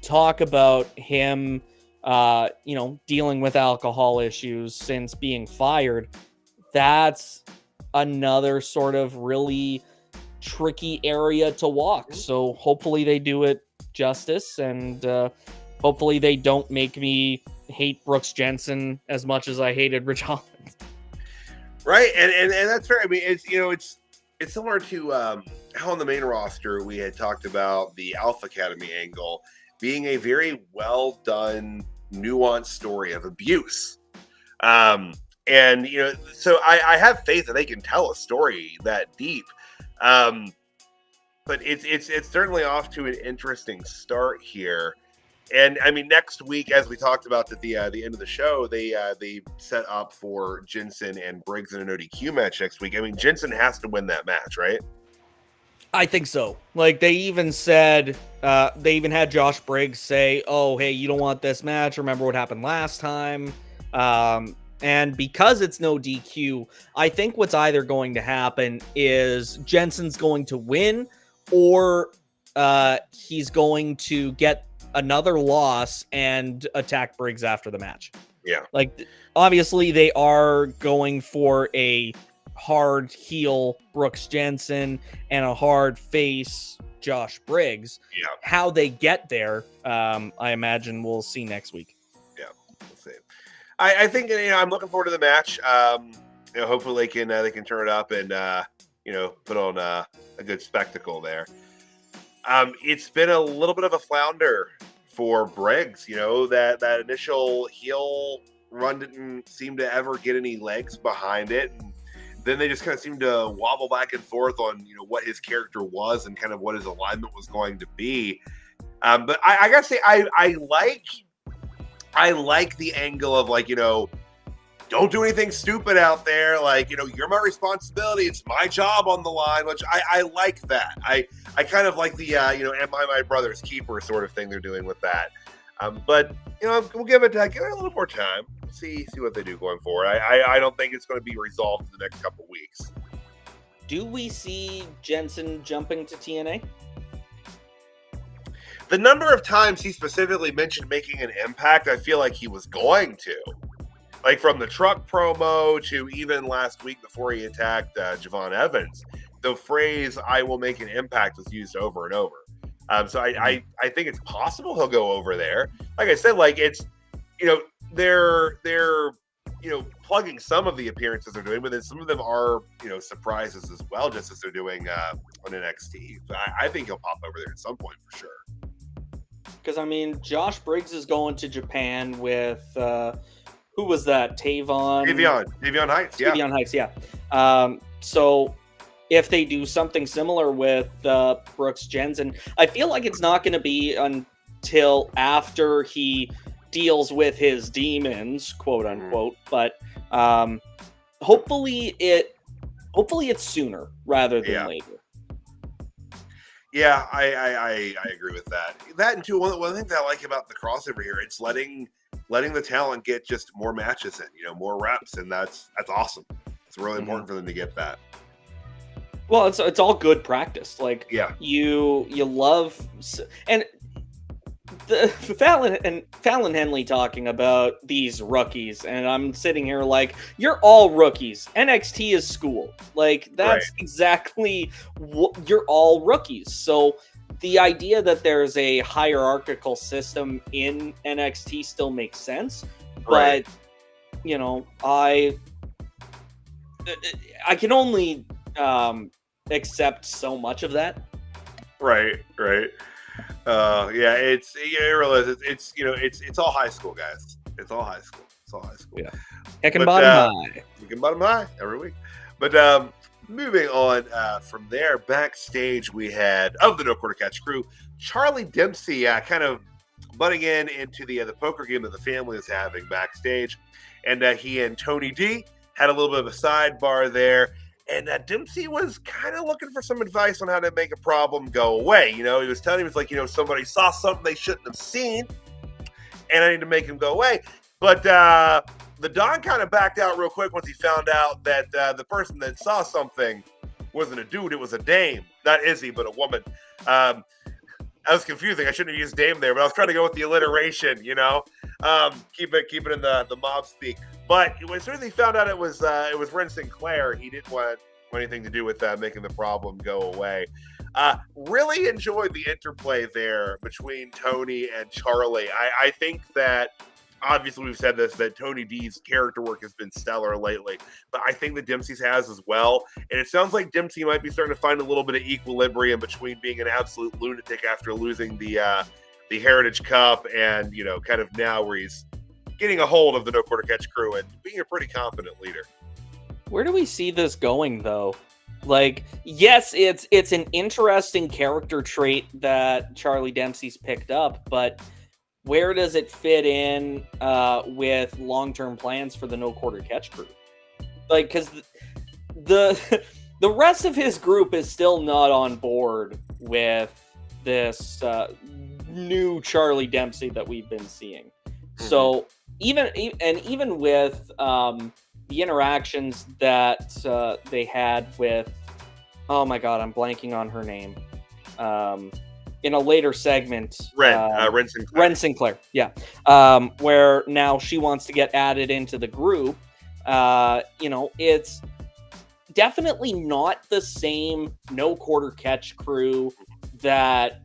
talk about him dealing with alcohol issues since being fired, that's another sort of really tricky area to walk. So hopefully they do it justice, and hopefully they don't make me hate Brooks Jensen as much as I hated Ridge Holland. Right, and that's fair. I mean, it's similar to how on the main roster we had talked about the Alpha Academy angle being a very well done, nuanced story of abuse. So I have faith that they can tell a story that deep. But it's certainly off to an interesting start here. And I mean, next week, as we talked about at the end of the show, they set up for Jensen and Briggs in an ODQ match next week. I mean, Jensen has to win that match, right? I think so. Like, they even said, they even had Josh Briggs say, hey, you don't want this match. Remember what happened last time. And because it's no DQ, I think what's either going to happen is Jensen's going to win, or he's going to get another loss and attack Briggs after the match. Yeah. Like, obviously they are going for a hard heel Brooks Jensen and a hard face Josh Briggs. Yeah. How they get there, I imagine we'll see next week. Yeah, we'll see. I think I'm looking forward to the match. Hopefully they can turn it up and put on a good spectacle there. It's been a little bit of a flounder for Briggs. That initial heel run didn't seem to ever get any legs behind it, and then they just kind of seemed to wobble back and forth on what his character was and kind of what his alignment was going to be. But I gotta say, I like the angle of don't do anything stupid out there. You're my responsibility. It's my job on the line, which I like that. I kind of like the, am I my brother's keeper sort of thing they're doing with that. But we'll give it a little more time. See what they do going forward. I don't think it's going to be resolved in the next couple weeks. Do we see Jensen jumping to TNA? The number of times he specifically mentioned making an impact, I feel like he was going to. Like, from the truck promo to even last week before he attacked Javon Evans, the phrase "I will make an impact" was used over and over. So I think it's possible he'll go over there. Like I said, it's they're plugging some of the appearances they're doing, but then some of them are surprises as well, just as they're doing on NXT. So I think he'll pop over there at some point for sure. Because I mean, Josh Briggs is going to Japan with who was that? Tavion Heights. Yeah. Tavion Heights. Yeah. So if they do something similar with Brooks Jensen, I feel like it's not going to be until after he deals with his demons, quote unquote. But hopefully it's sooner rather than later. Yeah, I agree with that. That and too, one thing that I like about the crossover here, it's letting the talent get just more matches in, more reps, and that's awesome. It's really important for them to get that. Well, it's all good practice. Like, yeah, you love, and the Fallon Henley talking about these rookies, and I'm sitting here like, you're all rookies. NXT is school. Like, that's exactly what you're all rookies. So the idea that there's a hierarchical system in NXT still makes sense, but I can only accept so much of that. Right. Yeah, it's all high school, guys. It's all high school. Yeah, heck and bottom high. We can bottom high every week. But moving on from there, backstage we had of the No Quarter Catch crew, Charlie Dempsey kind of butting into the poker game that the family is having backstage, and he and Tony D had a little bit of a sidebar there. And Dempsey was kind of looking for some advice on how to make a problem go away. He was telling him, it's like, somebody saw something they shouldn't have seen, and I need to make him go away. But the Don kind of backed out real quick once he found out that the person that saw something wasn't a dude, it was a dame. Not Izzy, but a woman. That was confusing. I shouldn't have used dame there, but I was trying to go with the alliteration, keep it in the mob speak. But as soon as he found out it was Ren Sinclair, he didn't want anything to do with making the problem go away. Really enjoyed the interplay there between Tony and Charlie. I think that, obviously we've said this, that Tony D's character work has been stellar lately, but I think that Dempsey's has as well. And it sounds like Dempsey might be starting to find a little bit of equilibrium between being an absolute lunatic after losing the Heritage Cup and, kind of now where he's getting a hold of the No Quarter Catch crew and being a pretty confident leader. Where do we see this going, though? Like, yes, it's an interesting character trait that Charlie Dempsey's picked up, but where does it fit in with long-term plans for the No Quarter Catch crew? Like, because the rest of his group is still not on board with this new Charlie Dempsey that we've been seeing. Mm-hmm. So even with the interactions that they had with, oh my God, I'm blanking on her name. In a later segment, Ren Sinclair, yeah, where now she wants to get added into the group. It's definitely not the same No Quarter Catch crew that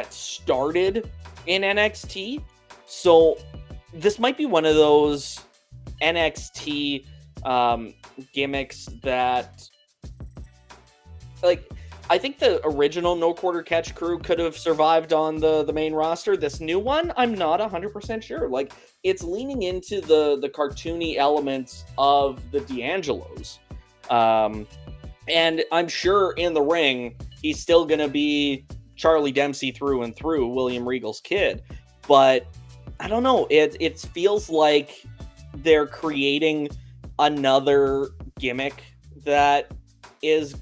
started in NXT. So this might be one of those NXT gimmicks that, like, I think the original No Quarter Catch crew could have survived on the main roster. This new one, I'm not 100% sure. Like, it's leaning into the cartoony elements of the D'Angelos. And I'm sure in the ring, he's still going to be Charlie Dempsey through and through, William Regal's kid. But I don't know. It feels like they're creating another gimmick that is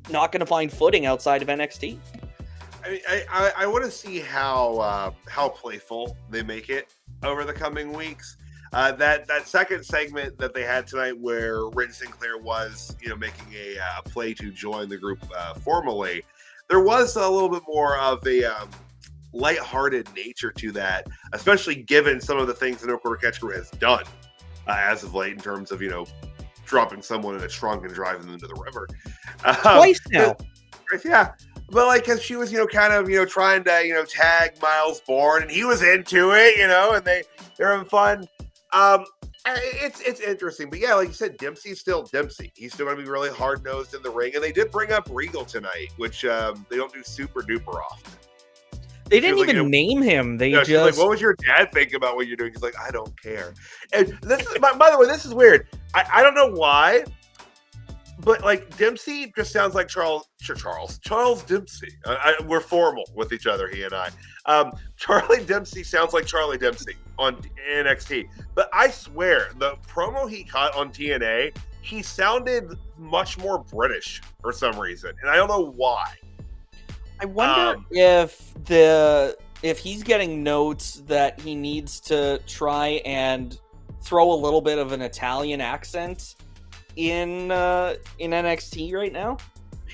not going to find footing outside of NXT. I mean, I want to see how playful they make it over the coming weeks. That second segment that they had tonight, where Ren Sinclair was, making a play to join the group formally, there was a little bit more of a lighthearted nature to that, especially given some of the things the No Quarter Catch crew has done as of late in terms of dropping someone in a trunk and driving them to the river. Twice now. Yeah. But because she was, kind of, trying to, tag Miles Bourne, and he was into it, and they're having fun. It's interesting. But yeah, like you said, Dempsey's still Dempsey. He's still going to be really hard-nosed in the ring. And they did bring up Regal tonight, which they don't do super duper often. They didn't even name him. They just like, what was your dad think about what you're doing? He's like, I don't care. And this is, by the way, this is weird. I don't know why. But like Dempsey just sounds like Charles Dempsey. We're formal with each other, he and I. Charlie Dempsey sounds like Charlie Dempsey on NXT. But I swear, the promo he cut on TNA, he sounded much more British for some reason, and I don't know why. I wonder if he's getting notes that he needs to try and throw a little bit of an Italian accent in NXT right now.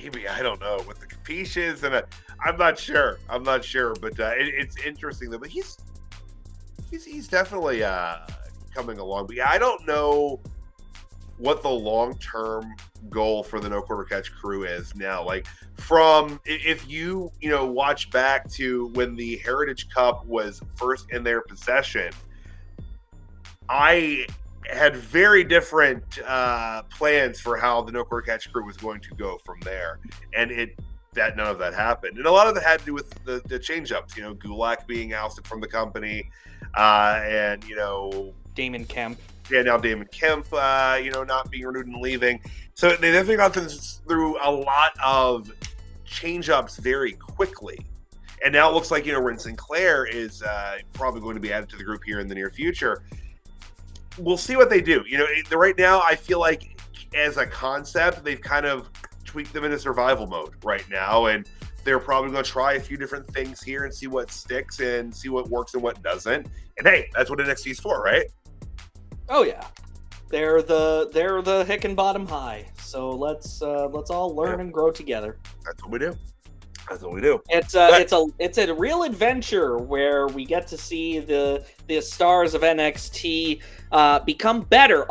Maybe, I don't know, with the capiches and I'm not sure, but it's interesting though. But he's definitely coming along. But yeah, I don't know what the long-term goal for the No Quarter Catch crew is now. Like, from if you watch back to when the Heritage Cup was first in their possession, I had very different plans for how the No Quarter Catch crew was going to go from there, and none of that happened. And a lot of it had to do with the change-ups. Gulak being ousted from the company, and Damon Kemp. Yeah, now Damon Kemp, not being renewed and leaving. So they definitely got through a lot of change-ups very quickly. And now it looks like, Ren Sinclair is probably going to be added to the group here in the near future. We'll see what they do. Right now, I feel like as a concept, they've kind of tweaked them into survival mode right now. And they're probably going to try a few different things here and see what sticks and see what works and what doesn't. And hey, that's what NXT's for, right? Oh yeah, they're the hick and bottom high. So let's all learn and grow together. That's what we do. It's a real adventure where we get to see the stars of NXT become better.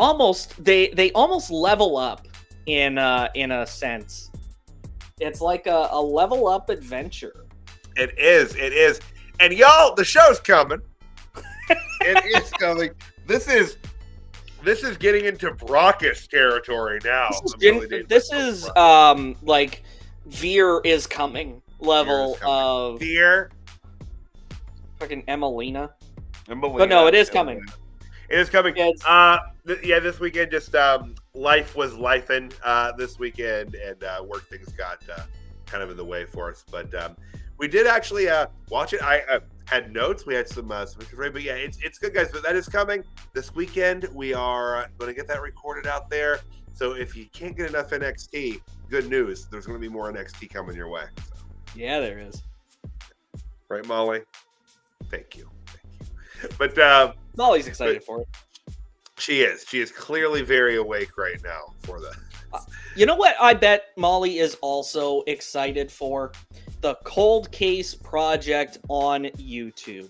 They almost level up in a sense. It's like a level up adventure. It is. And y'all, the show's coming. It is coming. This is getting into Brockus territory now. This is like Veer is coming level of Veer. Fucking Emelina. But no, it is coming. It is coming. This weekend just life was lifing this weekend, and work things got kind of in the way for us. But we did actually watch it. I had notes. We had some but yeah, it's good, guys. But that is coming this weekend. We are going to get that recorded out there. So if you can't get enough NXT, good news. There's going to be more NXT coming your way. So. Yeah, there is. Right, Molly? Thank you. But Molly's excited for it. She is. She is clearly very awake right now for that. You know what I bet Molly is also excited for? The Cold Case Project on YouTube.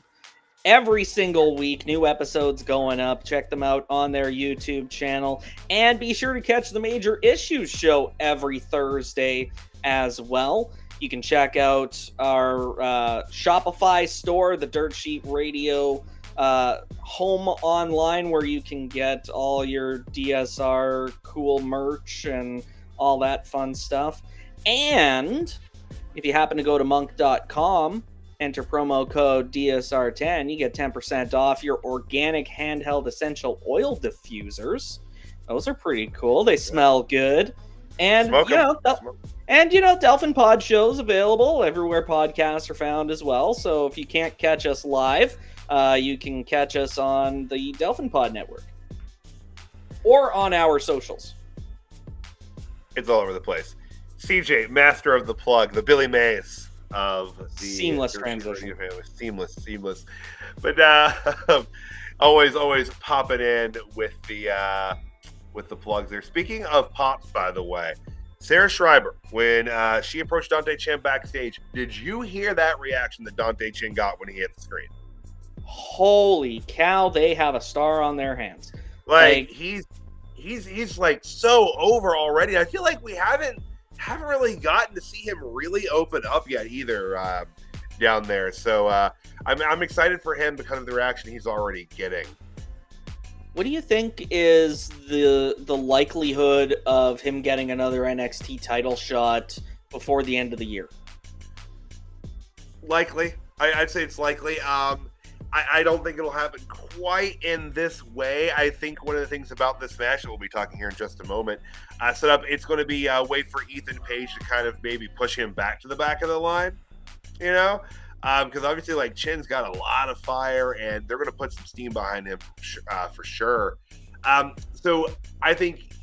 Every single week, new episodes going up. Check them out on their YouTube channel. And be sure to catch the Major Issues show every Thursday as well. You can check out our Shopify store, the Dirt Sheet Radio home online, where you can get all your DSR cool merch and all that fun stuff. And if you happen to go to monk.com, enter promo code DSR10, you get 10% off your organic handheld essential oil diffusers. Those are pretty cool. They smell good. And Delphin Pod shows available everywhere podcasts are found as well. So if you can't catch us live, you can catch us on the Delphin Pod network or on our socials. It's all over the place. CJ, master of the plug, the Billy Mays of the seamless transition. Seamless. But always popping in with the plugs there. Speaking of pops, by the way, Sarah Schreiber, when she approached Dante Chen backstage, did you hear that reaction that Dante Chen got when he hit the screen? Holy cow, they have a star on their hands. Like he's like so over already. I feel like we haven't really gotten to see him really open up yet either down there. So I'm excited for him because of the reaction he's already getting. What do you think is the likelihood of him getting another NXT title shot before the end of the year? Likely. I'd say it's likely. I don't think it'll happen quite in this way. I think one of the things about this match that we'll be talking here in just a moment, set up, it's going to be a way for Ethan Page to kind of maybe push him back to the back of the line, you know? Because obviously, like, Chin's got a lot of fire, and they're going to put some steam behind him for sure. So I think,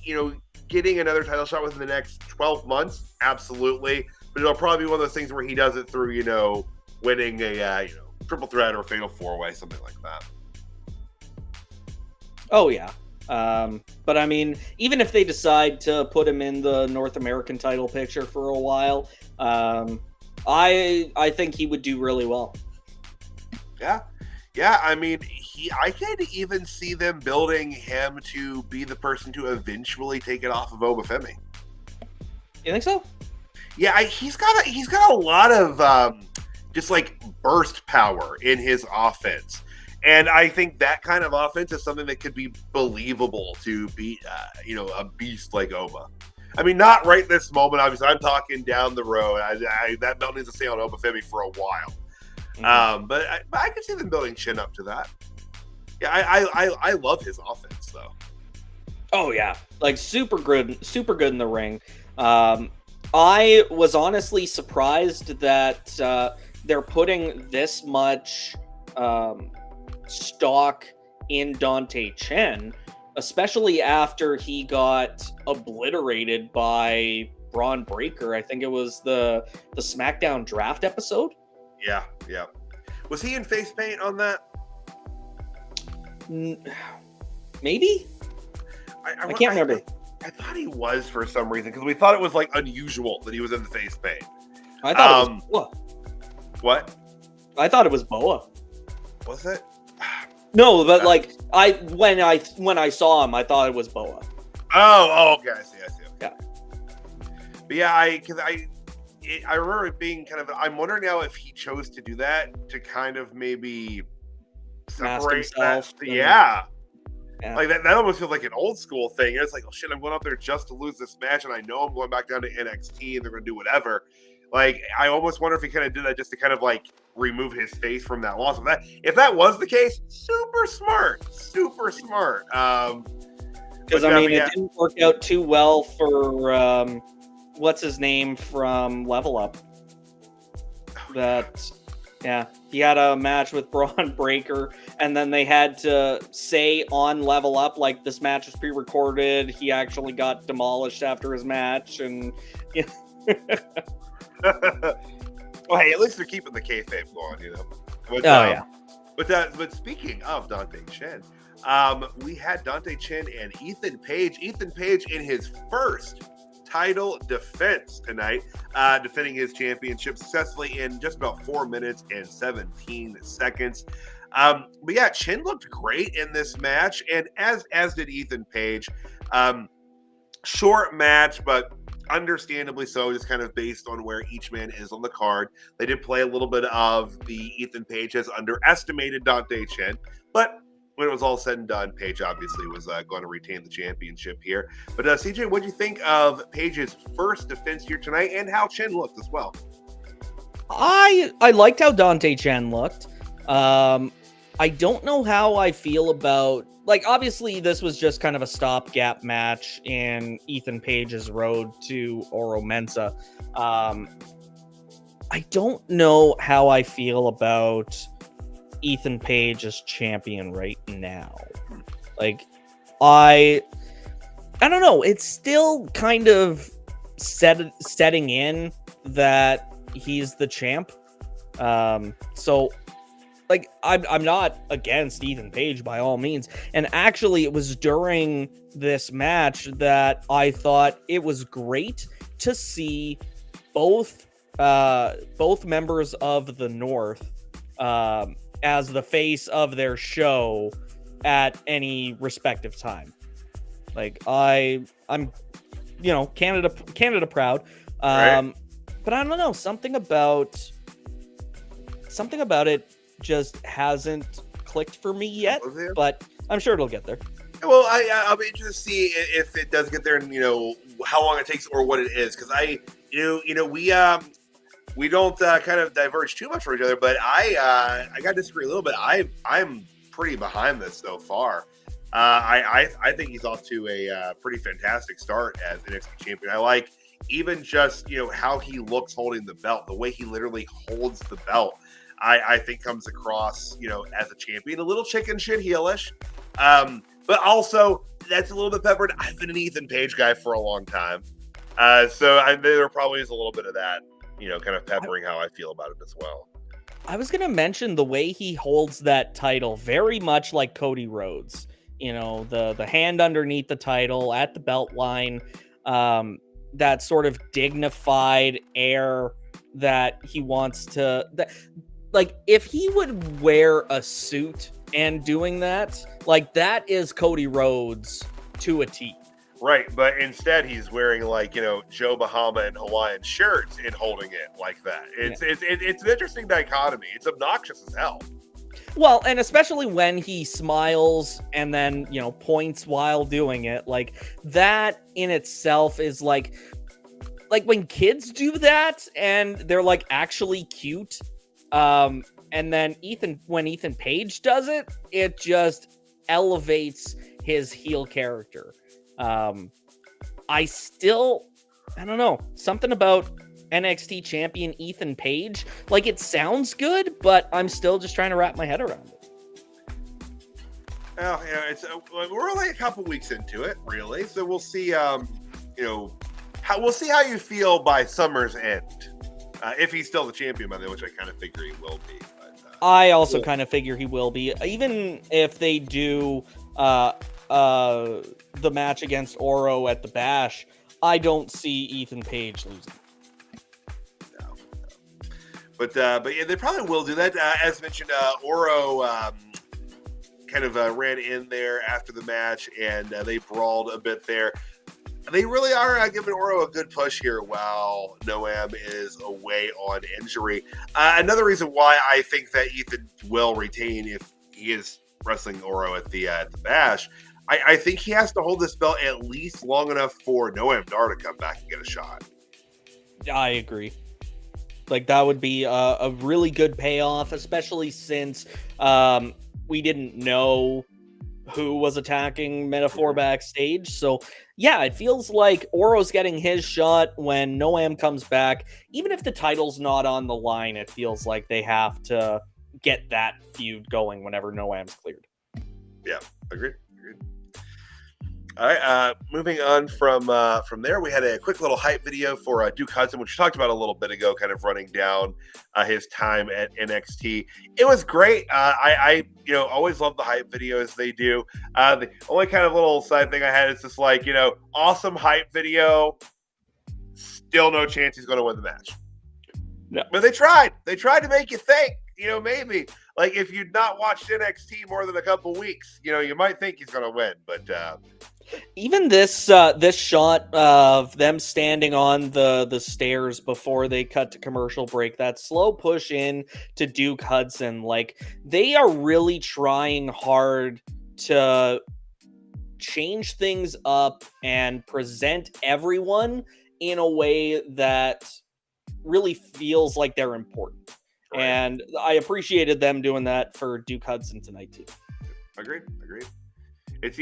getting another title shot within the next 12 months, absolutely. But it'll probably be one of those things where he does it through, winning a, triple threat or a fatal four-way, something like that. Oh, yeah. But I mean, even if they decide to put him in the North American title picture for a while, I think he would do really well. Yeah. Yeah, I mean, I could even see them building him to be the person to eventually take it off of Obafemi. You think so? Yeah, he's got a lot of just like burst power in his offense, and I think that kind of offense is something that could be believable to beat, a beast like Oba. I mean, not right this moment. Obviously, I'm talking down the road. That belt needs to stay on Obafemi for a while. Mm-hmm. But I could see them building Chin up to that. Yeah, I love his offense though. Oh yeah, like super good in the ring. I was honestly surprised that they're putting this much stock in Dante Chen, especially after he got obliterated by Braun Breaker. I think it was the SmackDown draft episode. Yeah. Was he in face paint on that? Maybe? I can't remember. I thought he was for some reason, because we thought it was like unusual that he was in the face paint. I thought it was Boa. What? I thought it was Boa. Was it? No, but when I saw him, I thought it was Boa. Oh, okay. I see. Yeah. But yeah, I remember it being kind of. I'm wondering now if he chose to do that to kind of maybe separate that. Yeah. Like that almost feels like an old school thing. It's like, oh shit, I'm going up there just to lose this match, and I know I'm going back down to NXT, and they're going to do whatever. Like, I almost wonder if he kind of did that just to kind of like remove his face from that loss. If that was the case, super smart. Because I mean, it didn't work out too well for what's his name from Level Up. He had a match with Braun Breaker, and then they had to say on Level Up, like, this match was pre-recorded. He actually got demolished after his match, and well, hey, at least they're keeping the kayfabe going, But speaking of Dante Chen, we had Dante Chen and Ethan Page. Ethan Page in his first title defense tonight, defending his championship successfully in just about 4 minutes and 17 seconds. But yeah, Chen looked great in this match, and as did Ethan Page. Short match, but understandably so, just kind of based on where each man is on the card. They did play a little bit of the Ethan Page has underestimated Dante Chen, but when it was all said and done, Page obviously was going to retain the championship here. But CJ, what do you think of Page's first defense here tonight, and how Chen looked as well? I liked how Dante Chen looked. I don't know how I feel about, like, obviously this was just kind of a stopgap match in Ethan Page's road to Oro Mensah. I don't know how I feel about Ethan Page as champion right now. Like, I don't know. It's still kind of setting in that he's the champ. So, like, I'm not against Ethan Page by all means. And actually, it was during this match that I thought it was great to see both members of the North as the face of their show at any respective time. Like, I'm Canada proud. Right. But I don't know, something about it just hasn't clicked for me yet, but I'm sure it'll get there. Well, I'll be interested to see if it does get there, and how long it takes or what it is, because we don't kind of diverge too much from each other, but I got to disagree a little bit. I'm pretty behind this so far. I think he's off to a pretty fantastic start as NXT champion. I like even just, how he looks holding the belt, the way he literally holds the belt. I think comes across, as a champion, a little chicken shit heelish. But also that's a little bit peppered. I've been an Ethan Page guy for a long time. So there probably is a little bit of that, kind of peppering how I feel about it as well. I was going to mention the way he holds that title, very much like Cody Rhodes. The hand underneath the title at the belt line, that sort of dignified air that he wants to, like if he would wear a suit and doing that, like that is Cody Rhodes to a T. Right, but instead he's wearing Joe Bahama and Hawaiian shirts and holding it like that. It's an interesting dichotomy. It's obnoxious as hell. Well, and especially when he smiles and then, points while doing it, like that in itself is like when kids do that and they're actually cute. And then when Ethan Page does it, it just elevates his heel character. I don't know, something about NXT champion Ethan Page, it sounds good, but I'm still just trying to wrap my head around it. Well, we're only a couple weeks into it, really, so we'll see. We'll see how you feel by summer's end, if he's still the champion by then, which I kind of figure he will be. But, I also kind of figure he will be, even if they do the match against Oro at the Bash. I don't see Ethan Page losing. No. But yeah, they probably will do that. As mentioned, Oro kind of ran in there after the match, and they brawled a bit there. They really are giving Oro a good push here while Noam is away on injury. Another reason why I think that Ethan will retain if he is wrestling Oro at the Bash, I think he has to hold this belt at least long enough for Noam Dar to come back and get a shot. I agree. That would be a really good payoff, especially since we didn't know who was attacking Metaphor backstage. So, yeah, it feels like Oro's getting his shot when Noam comes back. Even if the title's not on the line, it feels like they have to get that feud going whenever Noam's cleared. Yeah, agreed. All right, moving on from there, we had a quick little hype video for Duke Hudson, which we talked about a little bit ago, kind of running down his time at NXT. It was great. I always love the hype videos they do. The only kind of little side thing I had is just awesome hype video. Still no chance he's going to win the match. No. But they tried. They tried to make you think. Maybe if you'd not watched NXT more than a couple weeks, you might think he's going to win, but. Even this shot of them standing on the stairs before they cut to commercial break, that slow push in to Duke Hudson, they are really trying hard to change things up and present everyone in a way that really feels like they're important. Right. And I appreciated them doing that for Duke Hudson tonight too. Agreed. It's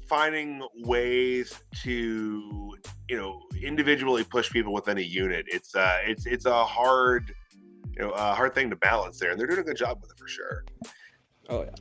finding ways to individually push people within a unit. It's a hard thing to balance there, and they're doing a good job with it for sure. Oh yeah.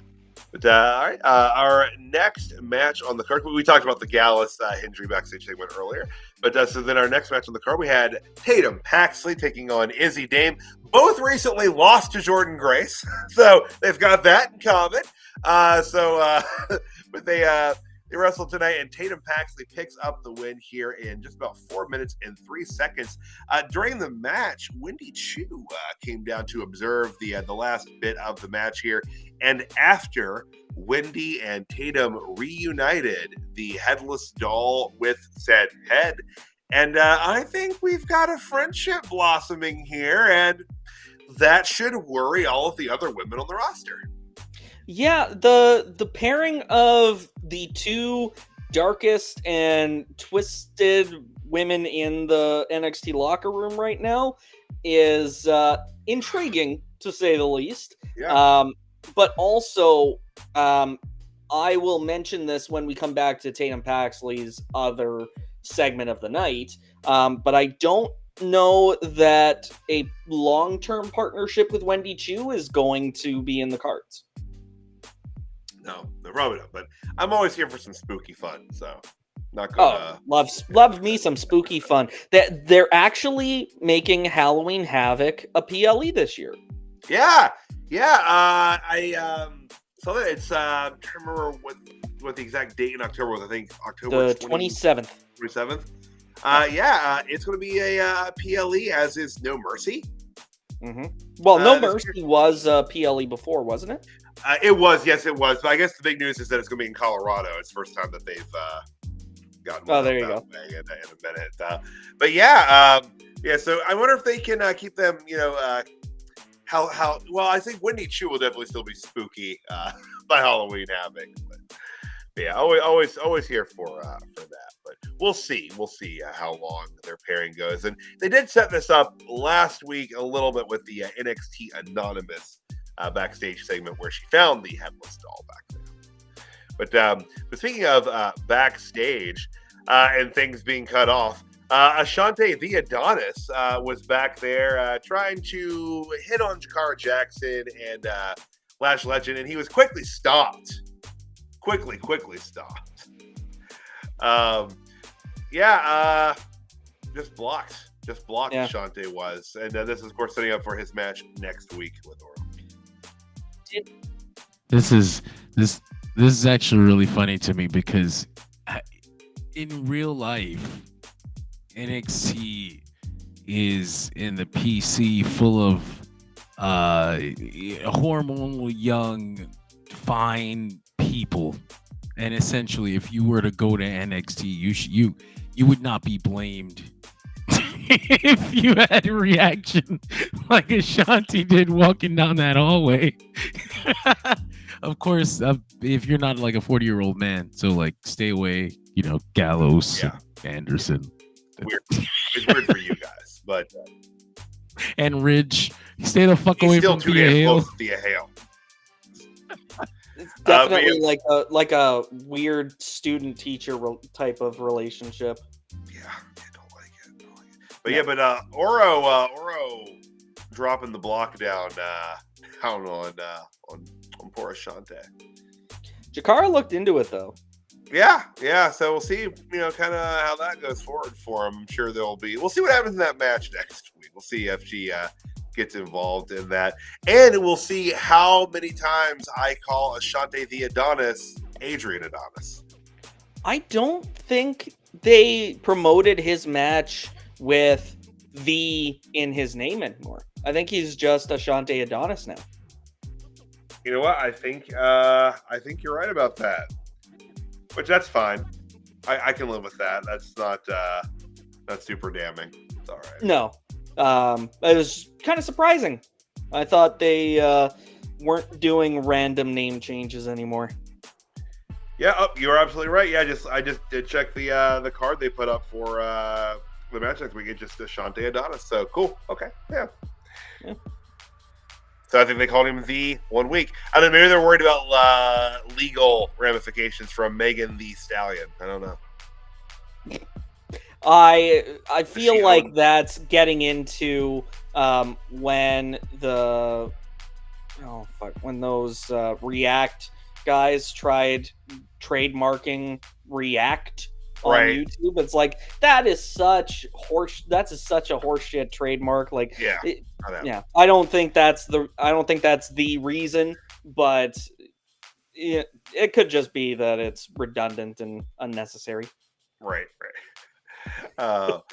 But all right, our next match on the card, we talked about the Gallus Hendry backstage segment earlier, but so then our next match on the card, we had Tatum Paxley taking on Izzy Dame. Both recently lost to Jordan Grace, so they've got that in common. But they wrestled tonight, and Tatum Paxley picks up the win here in just about 4 minutes and 3 seconds. During the match, Wendy Chu came down to observe the last bit of the match here, and after Wendy and Tatum reunited the headless doll with said head, and I think we've got a friendship blossoming here, and that should worry all of the other women on the roster. Yeah, the pairing of the two darkest and twisted women in the NXT locker room right now is intriguing, to say the least. Yeah. But also, I will mention this when we come back to Tatum Paxley's other segment of the night. But I don't know that a long-term partnership with Wendy Chu is going to be in the cards. No, probably not. But I'm always here for some spooky fun, so not gonna. Love me some spooky fun. They're actually making Halloween Havoc a PLE this year. Yeah. I saw that. It's I can't remember what the exact date in October was. I think October The 27th. 27th. It's going to be a PLE, as is No Mercy. Mm-hmm. Well, No Mercy was PLE before, wasn't it? It was, yes, it was. But I guess the big news is that it's going to be in Colorado. It's the first time that they've gotten. Oh, there you go. In a minute. But yeah. So I wonder if they can keep them. How well, I think Wendy Chu will definitely still be spooky by Halloween Havoc. But yeah, always here for that. But we'll see how long their pairing goes. And they did set this up last week a little bit with the NXT Anonymous backstage segment where she found the headless doll back there. But speaking of backstage and things being cut off, Ashante the Adonis was back there trying to hit on Jakara Jackson and Lash Legend, and he was quickly stopped. Quickly stopped. Just blocked. Yeah. Ashante was, and this is of course setting up for his match next week with Oro. This is actually really funny to me because in real life, NXT is in the PC full of hormonal young fine people, and essentially if you were to go to NXT, you would not be blamed if you had a reaction like Ashanti did walking down that hallway. Of course, if you're not like a 40-year-old man, so like stay away, Gallus, and Anderson. Weird. It's weird for you guys, but and Ridge, stay the fuck away from Thea Hale. Thea Hale. It's definitely like a weird student teacher type of relationship. Yeah, I don't like it. But Oro dropping the block down on poor Ashante. Jakara looked into it though. Yeah. So we'll see, kind of how that goes forward for him. I'm sure we'll see what happens in that match next week. We'll see if she gets involved in that. And we'll see how many times I call Ashante the Adonis Adrian Adonis. I don't think they promoted his match with the in his name anymore. I think he's just Ashante Adonis now. You know what? I think you're right about that. Which that's fine. I can live with that. That's not super damning. It's all right. No. It was kind of surprising. I thought they weren't doing random name changes anymore. Yeah, you're absolutely right. Yeah, I just did check the card they put up for the match next week. It's just Ashante Adonis. So cool. Okay. Yeah. So I think they called him the 1 week. I don't know, maybe they're worried about legal ramifications from Megan Thee Stallion. I don't know. I feel like that's getting into when those React guys tried trademarking React on YouTube. It's like that's such a horseshit trademark. Like, I don't think that's the reason, but it could just be that it's redundant and unnecessary. Right. But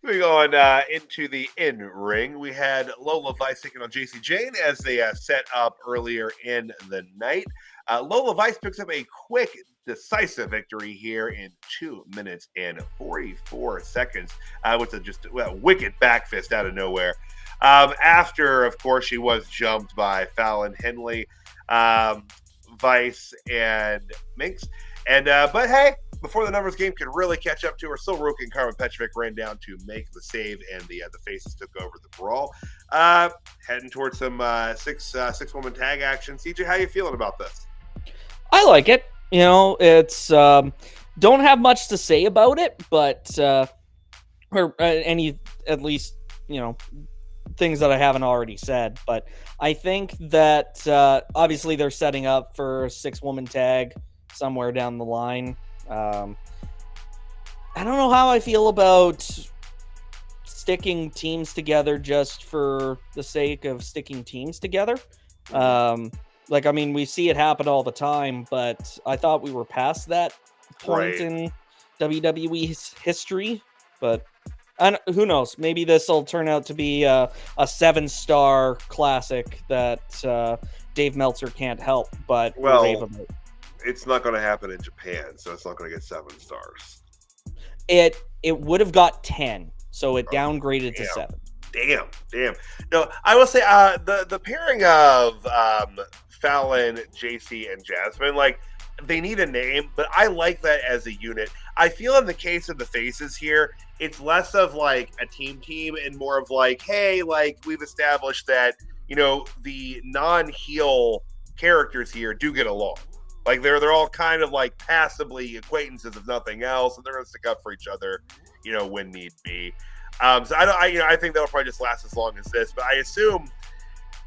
moving on into the in-ring, we had Lola Vice taking on JC Jane as they set up earlier in the night. Lola Vice picks up a quick, decisive victory here in 2 minutes and 44 seconds with just a wicked back fist out of nowhere. After, of course, she was jumped by Fallon Henley, Vice, and Minx. But hey, before the numbers game could really catch up to her, Silverwook and Carmen Petrovic ran down to make the save, and the faces took over the brawl. Heading towards some six-woman tag action. CJ, how you feeling about this? I like it. You know, it's don't have much to say about it, but or any, at least, you know, things that I haven't already said. But I think that obviously they're setting up for a 6-woman tag somewhere down the line. I don't know how I feel about sticking teams together just for the sake of sticking teams together. Like, I mean, we see it happen all the time, but I thought we were past that point in WWE's history. But who knows? Maybe this will turn out to be a 7-star classic that Dave Meltzer can't help but rave about. It's not going to happen in Japan, so it's not going to get 7 stars. It would have got 10, so it downgraded to 7. Damn. No, I will say the pairing of Fallon, JC, and Jasmine, like, they need a name, but I like that as a unit. I feel in the case of the faces here, it's less of like a team and more of like, hey, like, we've established that, you know, the non-heel characters here do get along. Like, they're all kind of like passively acquaintances, if nothing else, and they're going to stick up for each other, you know, when need be. So I think that'll probably just last as long as this, but I assume,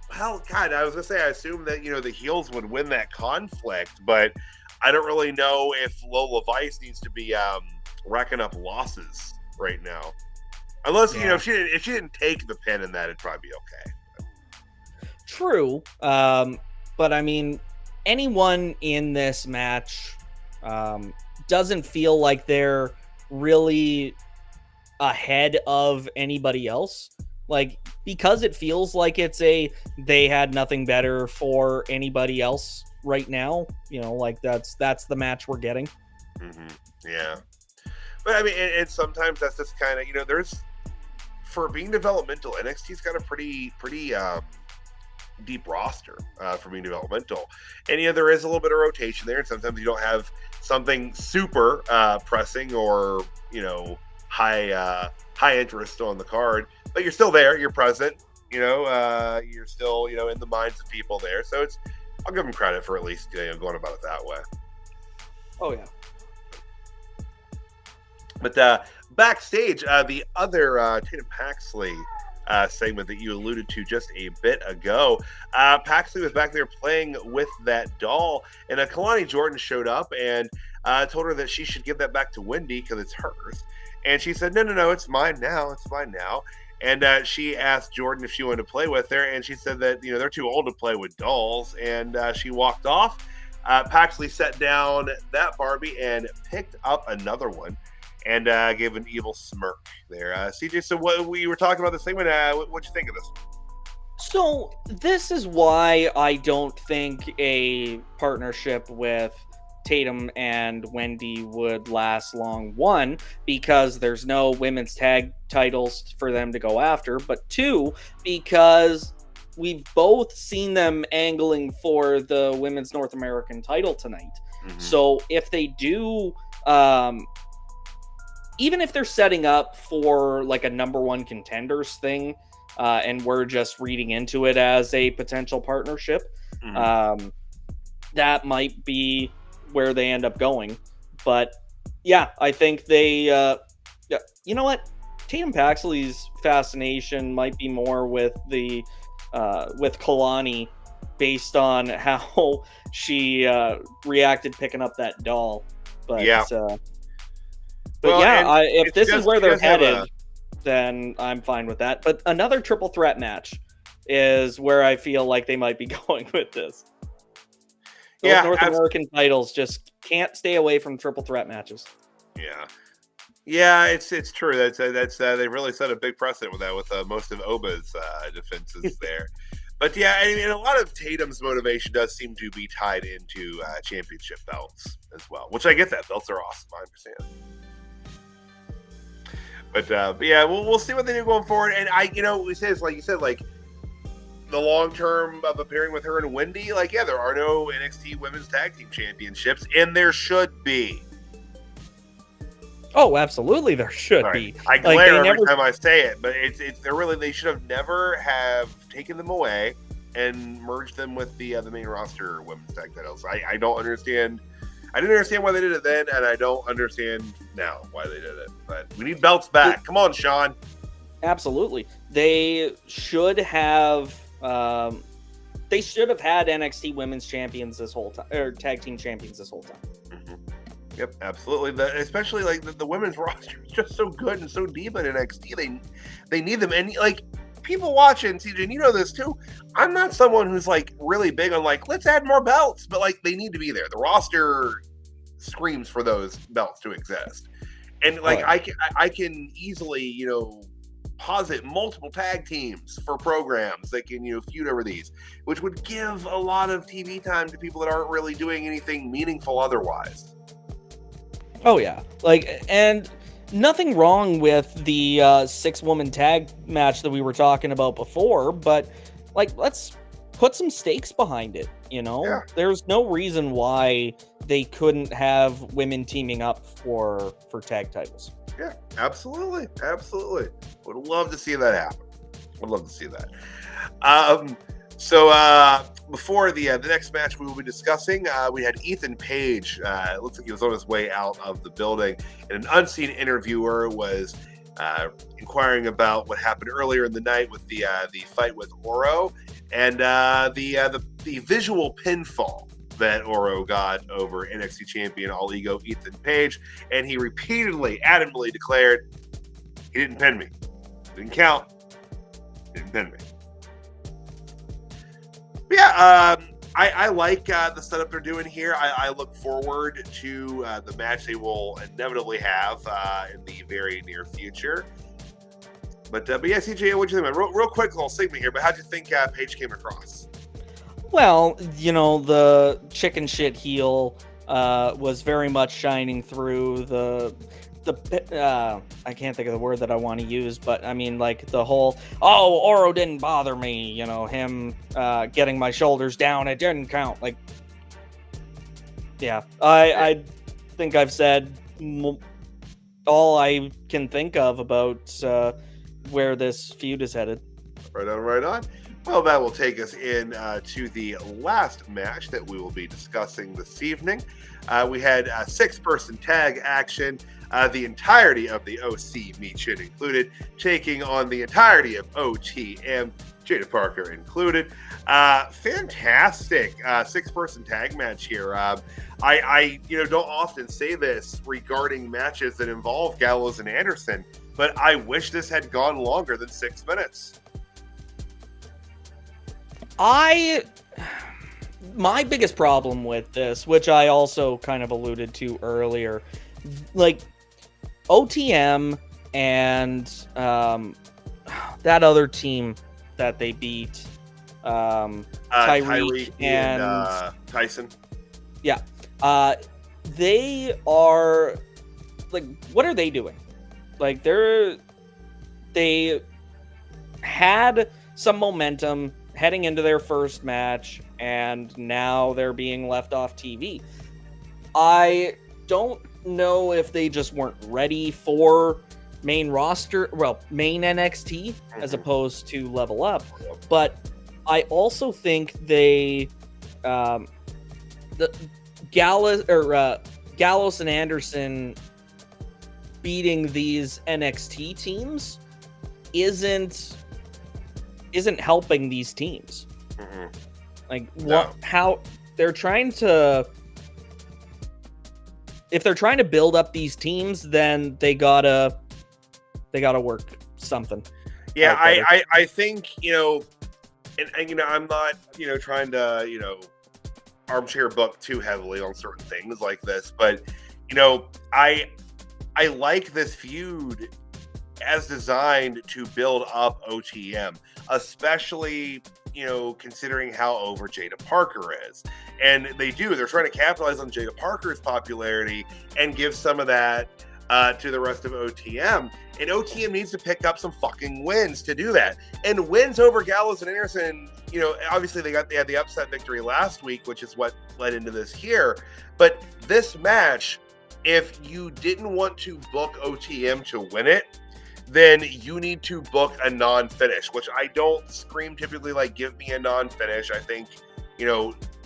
well, God, I was gonna say I assume that, you know, the heels would win that conflict, but I don't really know if Lola Vice needs to be racking up losses right now, unless you know, if she didn't take the pin in that, it'd probably be okay. True, but I mean, anyone in this match doesn't feel like they're really ahead of anybody else, like, because it feels like they had nothing better for anybody else right now, you know, like that's the match we're getting. Yeah, but I mean, and sometimes that's just kind of, you know, there's, for being developmental, NXT's got a pretty deep roster for being developmental, and you know, there is a little bit of rotation there, and sometimes you don't have something super pressing or, you know, high interest on the card, but you're still there, you're present, you know, you're still, you know, in the minds of people there, so it's, I'll give them credit for at least, you know, going about it that way. Oh yeah. But backstage, the other Tatum Paxley segment that you alluded to just a bit ago, Paxley was back there playing with that doll, and Kalani Jordan showed up and told her that she should give that back to Wendy because it's hers. And she said, no, it's mine now. And she asked Jordan if she wanted to play with her, and she said that, you know, they're too old to play with dolls, and she walked off. Paxley set down that Barbie and picked up another one and gave an evil smirk there. CJ, so what we were talking about this segment, what'd you think of this? So this is why I don't think a partnership with Tatum and Wendy would last long. 1, because there's no women's tag titles for them to go after, but 2, because we've both seen them angling for the women's North American title tonight. So if they do, even if they're setting up for like a number 1 contenders thing, and we're just reading into it as a potential partnership, that might be where they end up going. But yeah, I think they you know what, Tatum Paxley's fascination might be more with the with Kalani, based on how she reacted picking up that doll. But if this is where they're headed, then I'm fine with that. But another triple threat match is where I feel like they might be going with this. Those North American titles just can't stay away from triple threat matches. Yeah, it's true. That's they really set a big precedent with that, with most of Oba's defenses there. But yeah, I mean, a lot of Tatum's motivation does seem to be tied into championship belts as well, which I get that. Belts are awesome, I understand. But yeah, we'll see what they do going forward. And we say this, like you said, like, the long term of appearing with her and Wendy, like, yeah, there are no NXT Women's Tag Team Championships, and there should be. Oh, absolutely, there should Sorry. be. I Like, glare they every never- time I say it, but they should have never have taken them away and merged them with the main roster women's tag titles. I don't understand. I didn't understand why they did it then, and I don't understand now why they did it. But we need belts back. Come on, Shawn. Absolutely, they should have. They should have had NXT Women's Champions this whole time, or Tag Team Champions this whole time. Mm-hmm. Yep, absolutely. Especially like the women's roster is just so good and so deep in NXT. They need them, and like people watching, CJ, and you know this too. I'm not someone who's like really big on like let's add more belts, but like they need to be there. The roster screams for those belts to exist, and like I can easily posit multiple tag teams for programs that can feud over these, which would give a lot of TV time to people that aren't really doing anything meaningful otherwise. Oh yeah, like, and nothing wrong with the 6-woman tag match that we were talking about before, but like let's put some stakes behind it. Yeah. There's no reason why they couldn't have women teaming up for tag titles. Yeah, absolutely. Would love to see that happen. Would love to see that. So before the next match we will be discussing, we had Ethan Page. It looks like he was on his way out of the building, and an unseen interviewer was inquiring about what happened earlier in the night with the fight with Oro and the visual pinfall that Oro got over NXT Champion All Ego Ethan Page, and he repeatedly, adamantly declared, he didn't pin me. Didn't count. Didn't pin me. But yeah, I like the setup they're doing here. I look forward to the match they will inevitably have in the very near future. But yeah, CJ, what'd you think, man? Real quick little segment here, but how'd you think Page came across? Well, the chicken shit heel was very much shining through the I can't think of the word that I want to use, but I mean, like the whole, Oro didn't bother me, him getting my shoulders down, it didn't count. Like, yeah, I think I've said all I can think of about where this feud is headed. Right on. Well, that will take us in to the last match that we will be discussing this evening. We had 6-person tag action, the entirety of the OC meet shit included, taking on the entirety of OTM, Jada Parker included. Fantastic 6-person tag match here. I don't often say this regarding matches that involve Gallus and Anderson, but I wish this had gone longer than 6 minutes. My biggest problem with this, which I also kind of alluded to earlier, like OTM and that other team that they beat, Tyreek and Tyson. Yeah. They are like, what are they doing? Like they had some momentum heading into their first match, and now they're being left off TV. I don't know if they just weren't ready for main NXT as opposed to Level Up, but I also think the Gallus and Anderson beating these NXT teams isn't helping these teams. Mm-hmm. Like, No. how they're trying to, if they're trying to build up these teams, then they gotta work something. Yeah, I think, and I'm not, trying to, armchair book too heavily on certain things like this, but, I like this feud as designed to build up OTM, especially, considering how over Jada Parker is. And they're trying to capitalize on Jada Parker's popularity and give some of that to the rest of OTM. And OTM needs to pick up some fucking wins to do that. And wins over Gallus and Anderson, obviously they had the upset victory last week, which is what led into this here. But this match if you didn't want to book OTM to win it, then you need to book a non-finish, which I don't scream typically like, give me a non-finish. I think,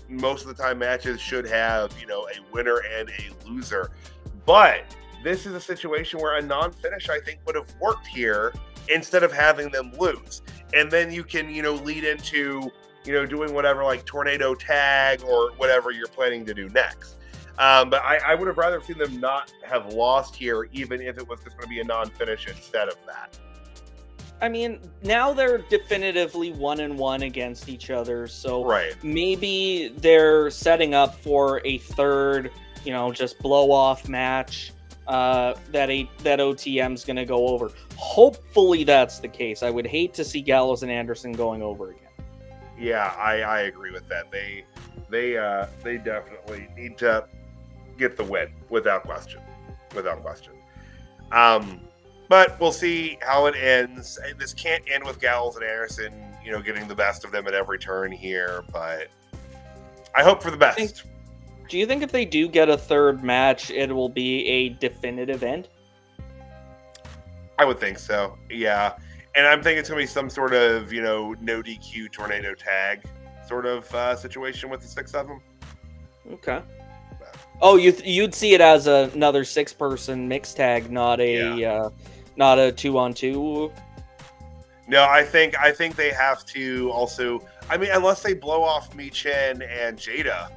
most of the time matches should have, a winner and a loser. But this is a situation where a non-finish, I think, would have worked here instead of having them lose. And then you can, lead into, doing whatever, like tornado tag or whatever you're planning to do next. But I would have rather seen them not have lost here, even if it was just going to be a non-finish instead of that. I mean, now they're definitively 1-1 against each other, so maybe they're setting up for a third, just blow-off match that OTM's going to go over. Hopefully that's the case. I would hate to see Gallus and Anderson going over again. Yeah, I agree with that. They definitely need to get the win, without question. But we'll see how it ends. This can't end with Gallus and Anderson, getting the best of them at every turn here, but I hope for the best. Do you think if they do get a third match, it will be a definitive end? I would think so, yeah. And I'm thinking it's going to be some sort of, no DQ tornado tag sort of situation with the 6 of them. Okay. Oh, you'd see it as another 6-person mixed tag, not a 2-on-2. No, I think they have to also. I mean, unless they blow off Michin and Jada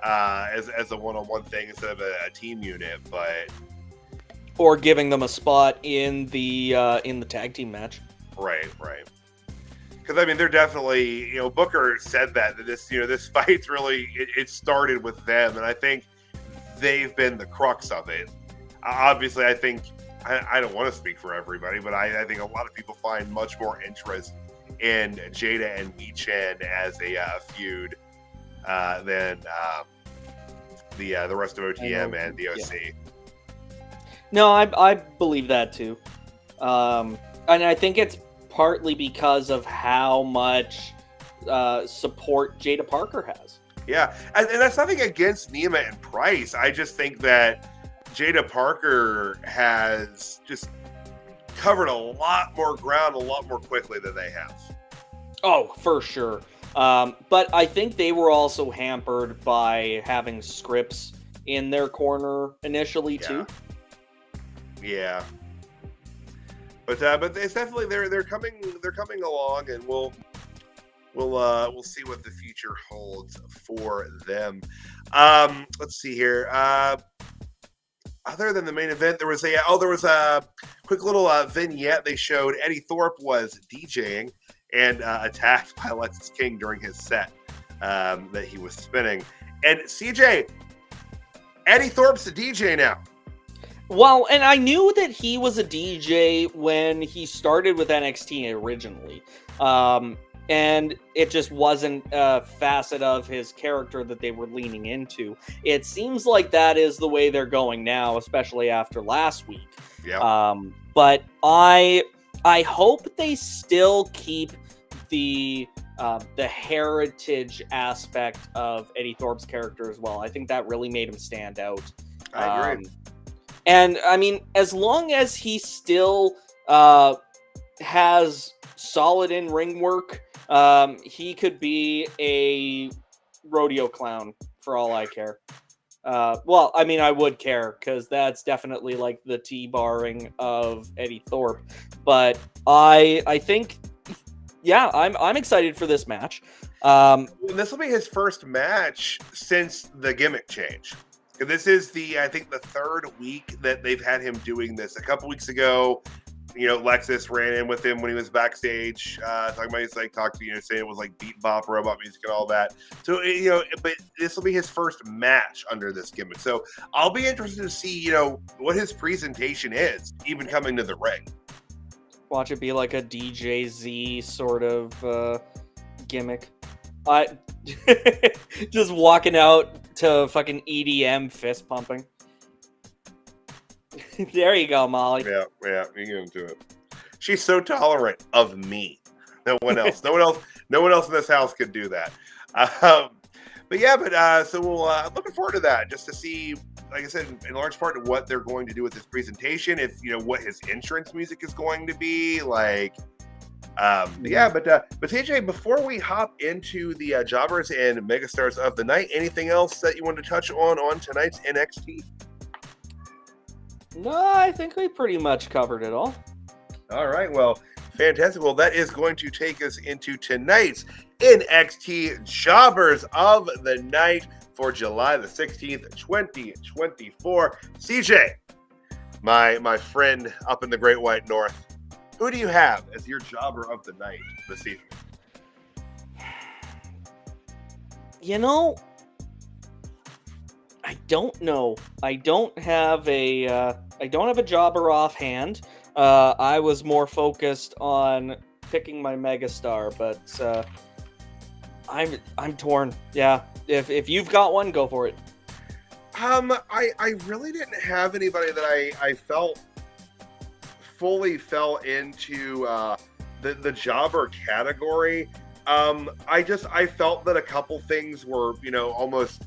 as a one-on-one thing instead of a team unit, but or giving them a spot in the tag team match. Right. Because I mean, they're definitely, Booker said that this fight's really it started with them, and I think they've been the crux of it. Obviously, I think I don't want to speak for everybody, but I think a lot of people find much more interest in Jada and Michin as a feud than the rest of OTM and the OC. Yeah. No, I believe that too, and I think it's partly because of how much support Jada Parker has. Yeah, and that's nothing against Nema and Price. I just think that Jada Parker has just covered a lot more ground a lot more quickly than they have. Oh, for sure. But I think they were also hampered by having Scripps in their corner initially too. Yeah. But it's definitely they're coming along, and we'll see what the future holds for them. Let's see here. Other than the main event, there was a quick little vignette they showed. Eddie Thorpe was DJing and attacked by Alexis King during his set that he was spinning. And CJ, Eddie Thorpe's a DJ now. Well, and I knew that he was a DJ when he started with NXT originally. And it just wasn't a facet of his character that they were leaning into. It seems like that is the way they're going now, especially after last week. Yeah. But I hope they still keep the heritage aspect of Eddie Thorpe's character as well. I think that really made him stand out. I agree. And I mean, as long as he still has solid in-ring work, he could be a rodeo clown for all I care. Well, I mean, I would care because that's definitely like the T-barring of Eddie Thorpe. But I think, yeah, I'm excited for this match. This will be his first match since the gimmick change. This is I think the third week that they've had him doing this. A couple weeks ago, Lexus ran in with him when he was backstage, talking about saying it was like beat bop, robot music, and all that. So, but this will be his first match under this gimmick. So I'll be interested to see, what his presentation is, even coming to the ring. Watch it be like a DJ Z sort of gimmick. Just walking out to fucking EDM fist pumping. There you go, Molly. Yeah, you get into it. She's so tolerant of me. No one else in this house could do that. So we'll looking forward to that, just to see, like I said, in large part, what they're going to do with this presentation. If what his entrance music is going to be like. But TJ, before we hop into the jobbers and megastars of the night, anything else that you want to touch on tonight's NXT? No, I think we pretty much covered it all. All right, well, fantastic. Well, that is going to take us into tonight's NXT Jobbers of the Night for July the 16th, 2024. CJ, my friend up in the Great White North, who do you have as your jobber of the night this evening? I don't know. I don't have a jobber offhand. I was more focused on picking my megastar, but I'm torn. Yeah. If you've got one, go for it. I really didn't have anybody that I felt fully fell into the jobber category. I felt that a couple things were, almost,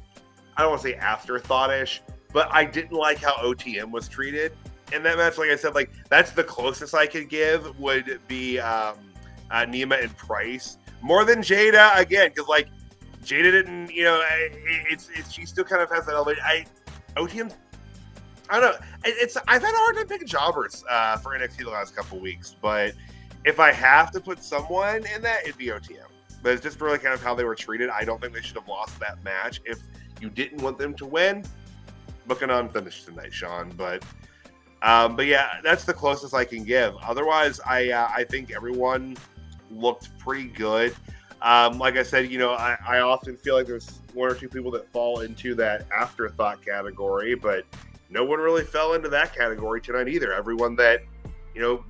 I don't want to say afterthought-ish, but I didn't like how OTM was treated in that match. Like I said, that's the closest I could give would be Nima and Price, more than Jada, again, because Jada didn't, she still kind of has that elevation. OTM, I don't know. I've had a hard time picking jobbers for NXT the last couple weeks, but if I have to put someone in that, it'd be OTM. But it's just really kind of how they were treated. I don't think they should have lost that match. If you didn't want them to win, book an unfinished tonight, Shawn. But yeah, that's the closest I can give. Otherwise, I think everyone looked pretty good. Like I said, I often feel like there's one or two people that fall into that afterthought category, but no one really fell into that category tonight either. Everyone that,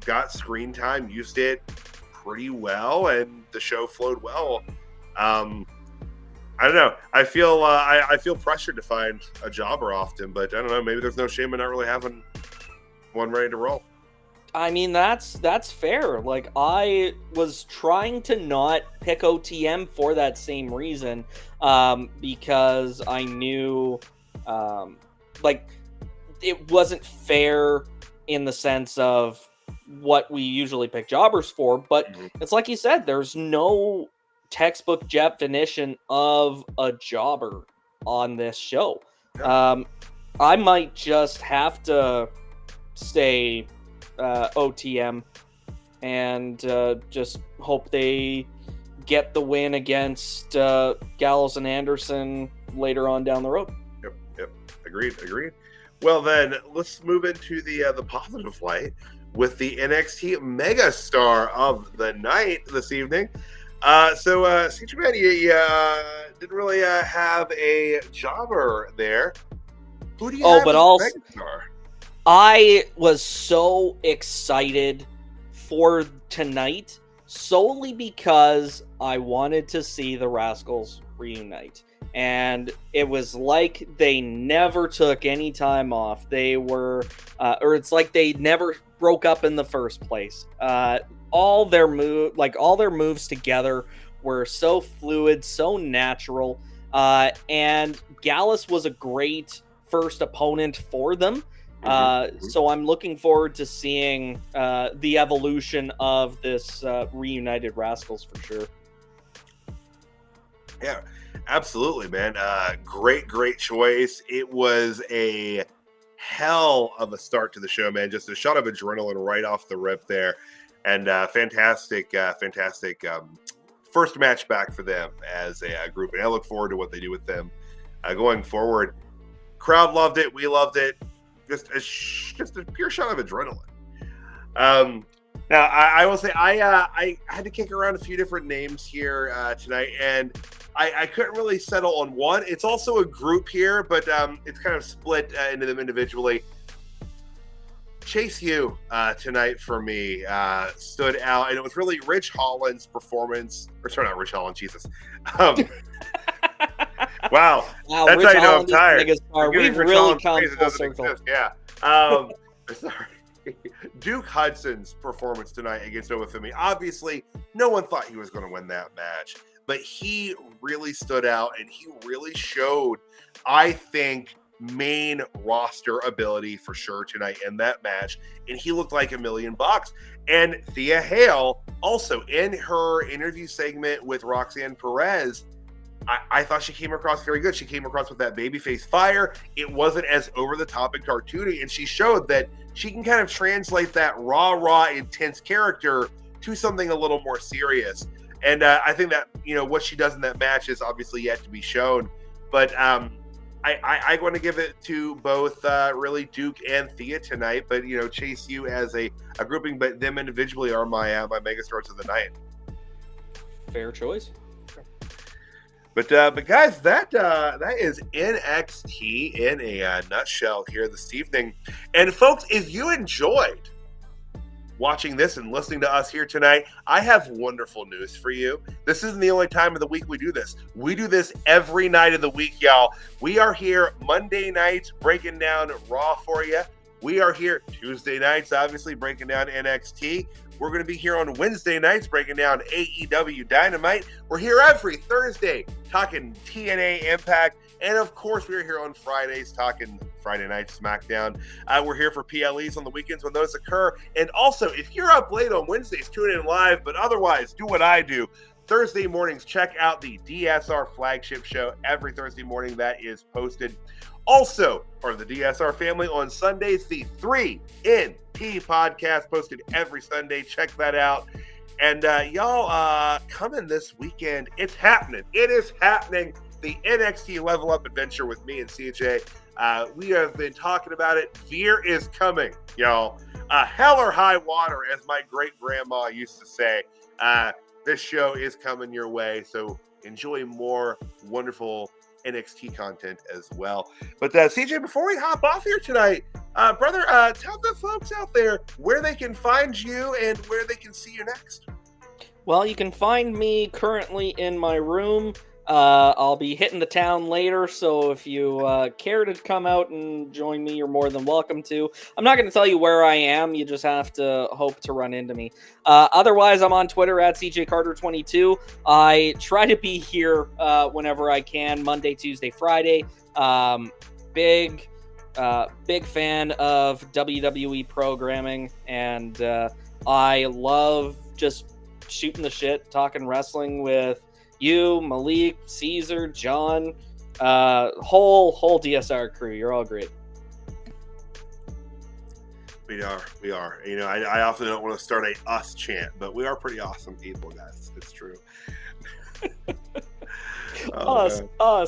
got screen time used it pretty well, and the show flowed well. I don't know. I feel pressured to find a jobber often, but I don't know. Maybe there's no shame in not really having one ready to roll. I mean, that's fair. I was trying to not pick OTM for that same reason, because I knew, it wasn't fair in the sense of what we usually pick jobbers for. But it's like you said, there's no textbook definition of a jobber on this show. Yeah. I might just have to stay OTM and just hope they get the win against Gallus and Anderson later on down the road. Yep. Agreed. Well, then let's move into the positive light with the NXT megastar of the night this evening. So CJ Man, you didn't really have a jobber there. Who do you have as megastar? I was so excited for tonight solely because I wanted to see the Rascals reunite. And it was like they never took any time off. They were, or it's like they never broke up in the first place. All their moves together were so fluid, so natural. And Gallus was a great first opponent for them. So I'm looking forward to seeing the evolution of this reunited Rascals for sure. Yeah, absolutely, man. Great choice. It was a hell of a start to the show, man. Just a shot of adrenaline right off the rip there. And fantastic first match back for them as a group. And I look forward to what they do with them going forward. Crowd loved it. We loved it. Just a pure shot of adrenaline. Now, I will say I had to kick around a few different names here tonight, and I couldn't really settle on one. It's also a group here, but it's kind of split into them individually. Chase U tonight for me stood out, and it was really Rich Holland's performance. Or sorry, not Rich Holland, Jesus. Wow, that's Rich how you know Holland I'm tired. We've really come full circle. Yeah. Sorry. Duke Hudson's performance tonight against Obafemi. Obviously, no one thought he was going to win that match. but he really stood out and he really showed, I think, main roster ability for sure tonight in that match, and he looked like $1 million. And Thea Hale also in her interview segment with Roxanne Perez, I thought she came across very good. She came across with that babyface fire. It wasn't as over the top and cartoony, and she showed that she can kind of translate that raw, intense character to something a little more serious. And I think that, you know, what she does in that match is obviously yet to be shown. But I want to give it to both really Duke and Thea tonight. But, you know, Chase, you as a grouping, but them individually are my megastars of the night. Fair choice. But guys, that is NXT in a nutshell here this evening. And folks, if you enjoyed watching this and listening to us here tonight, I have wonderful news for you. This isn't the only time of the week we do this. We do this every night of the week, y'all. We are here Monday nights breaking down Raw for you. We are here Tuesday nights, obviously, breaking down NXT. We're going to be here on Wednesday nights breaking down AEW Dynamite. We're here every Thursday talking TNA Impact. And, of course, we're here on Fridays talking Friday Night SmackDown. We're here for PLEs on the weekends when those occur. And also, if you're up late on Wednesdays, tune in live. But otherwise, do what I do. Thursday mornings, check out the DSR flagship show every Thursday morning that is posted. Also, part of the DSR family on Sundays, the 3NP podcast posted every Sunday. Check that out. And y'all, coming this weekend, it's happening. It is happening. The NXT Level Up adventure with me and CJ. We have been talking about it. Fear is coming, y'all. Hell or high water, as my great grandma used to say. This show is coming your way. So enjoy more wonderful NXT content as well. But CJ, before we hop off here tonight, brother, tell the folks out there where they can find you and where they can see you next. Well, you can find me currently in my room. I'll be hitting the town later, so if you care to come out and join me, you're more than welcome to. I'm not going to tell you where I am. You just have to hope to run into me. Otherwise, I'm on Twitter at CJCarter22. I try to be here whenever I can, Monday, Tuesday, Friday. Big fan of WWE programming, and I love just shooting the shit, talking wrestling with you, Malik, Caesar, John, whole DSR crew. You're all great. We are. You know, I often don't want to start a us chant, but we are pretty awesome people, guys. It's true. Us. I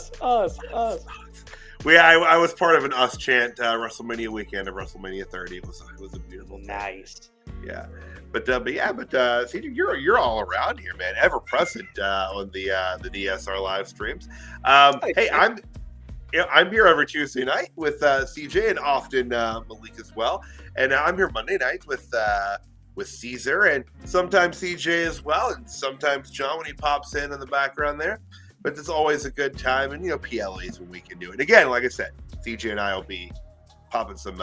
was part of an us chant WrestleMania weekend of WrestleMania 30. It was a beautiful thing. Nice. Yeah. But CJ, you're all around here, man. Ever present on the DSR live streams. Hey, I'm here every Tuesday night with CJ and often Malik as well, and I'm here Monday nights with Caesar and sometimes CJ as well, and sometimes John when he pops in the background there. But it's always a good time, and you know, PLEs when we can do it. Again, like I said, CJ and I will be popping some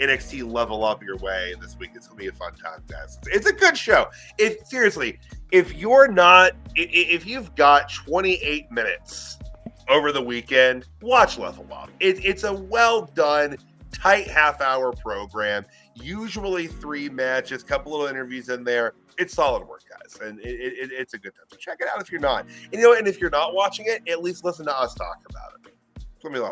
NXT Level Up your way this week. It's gonna be a fun time, guys. It's a good show. Seriously, if you've got 28 minutes over the weekend, watch Level Up. It's a well done, tight half-hour program. Usually 3 matches, couple little interviews in there. It's solid work, guys, and it's a good time. So check it out if you're not. And you know, and if you're not watching it, at least listen to us talk about it.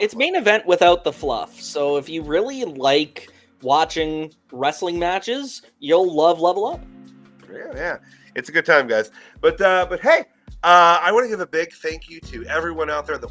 It's main event without the fluff. So if you really like watching wrestling matches, you'll love Level Up. Yeah. It's a good time, guys. But hey, I want to give a big thank you to everyone out there that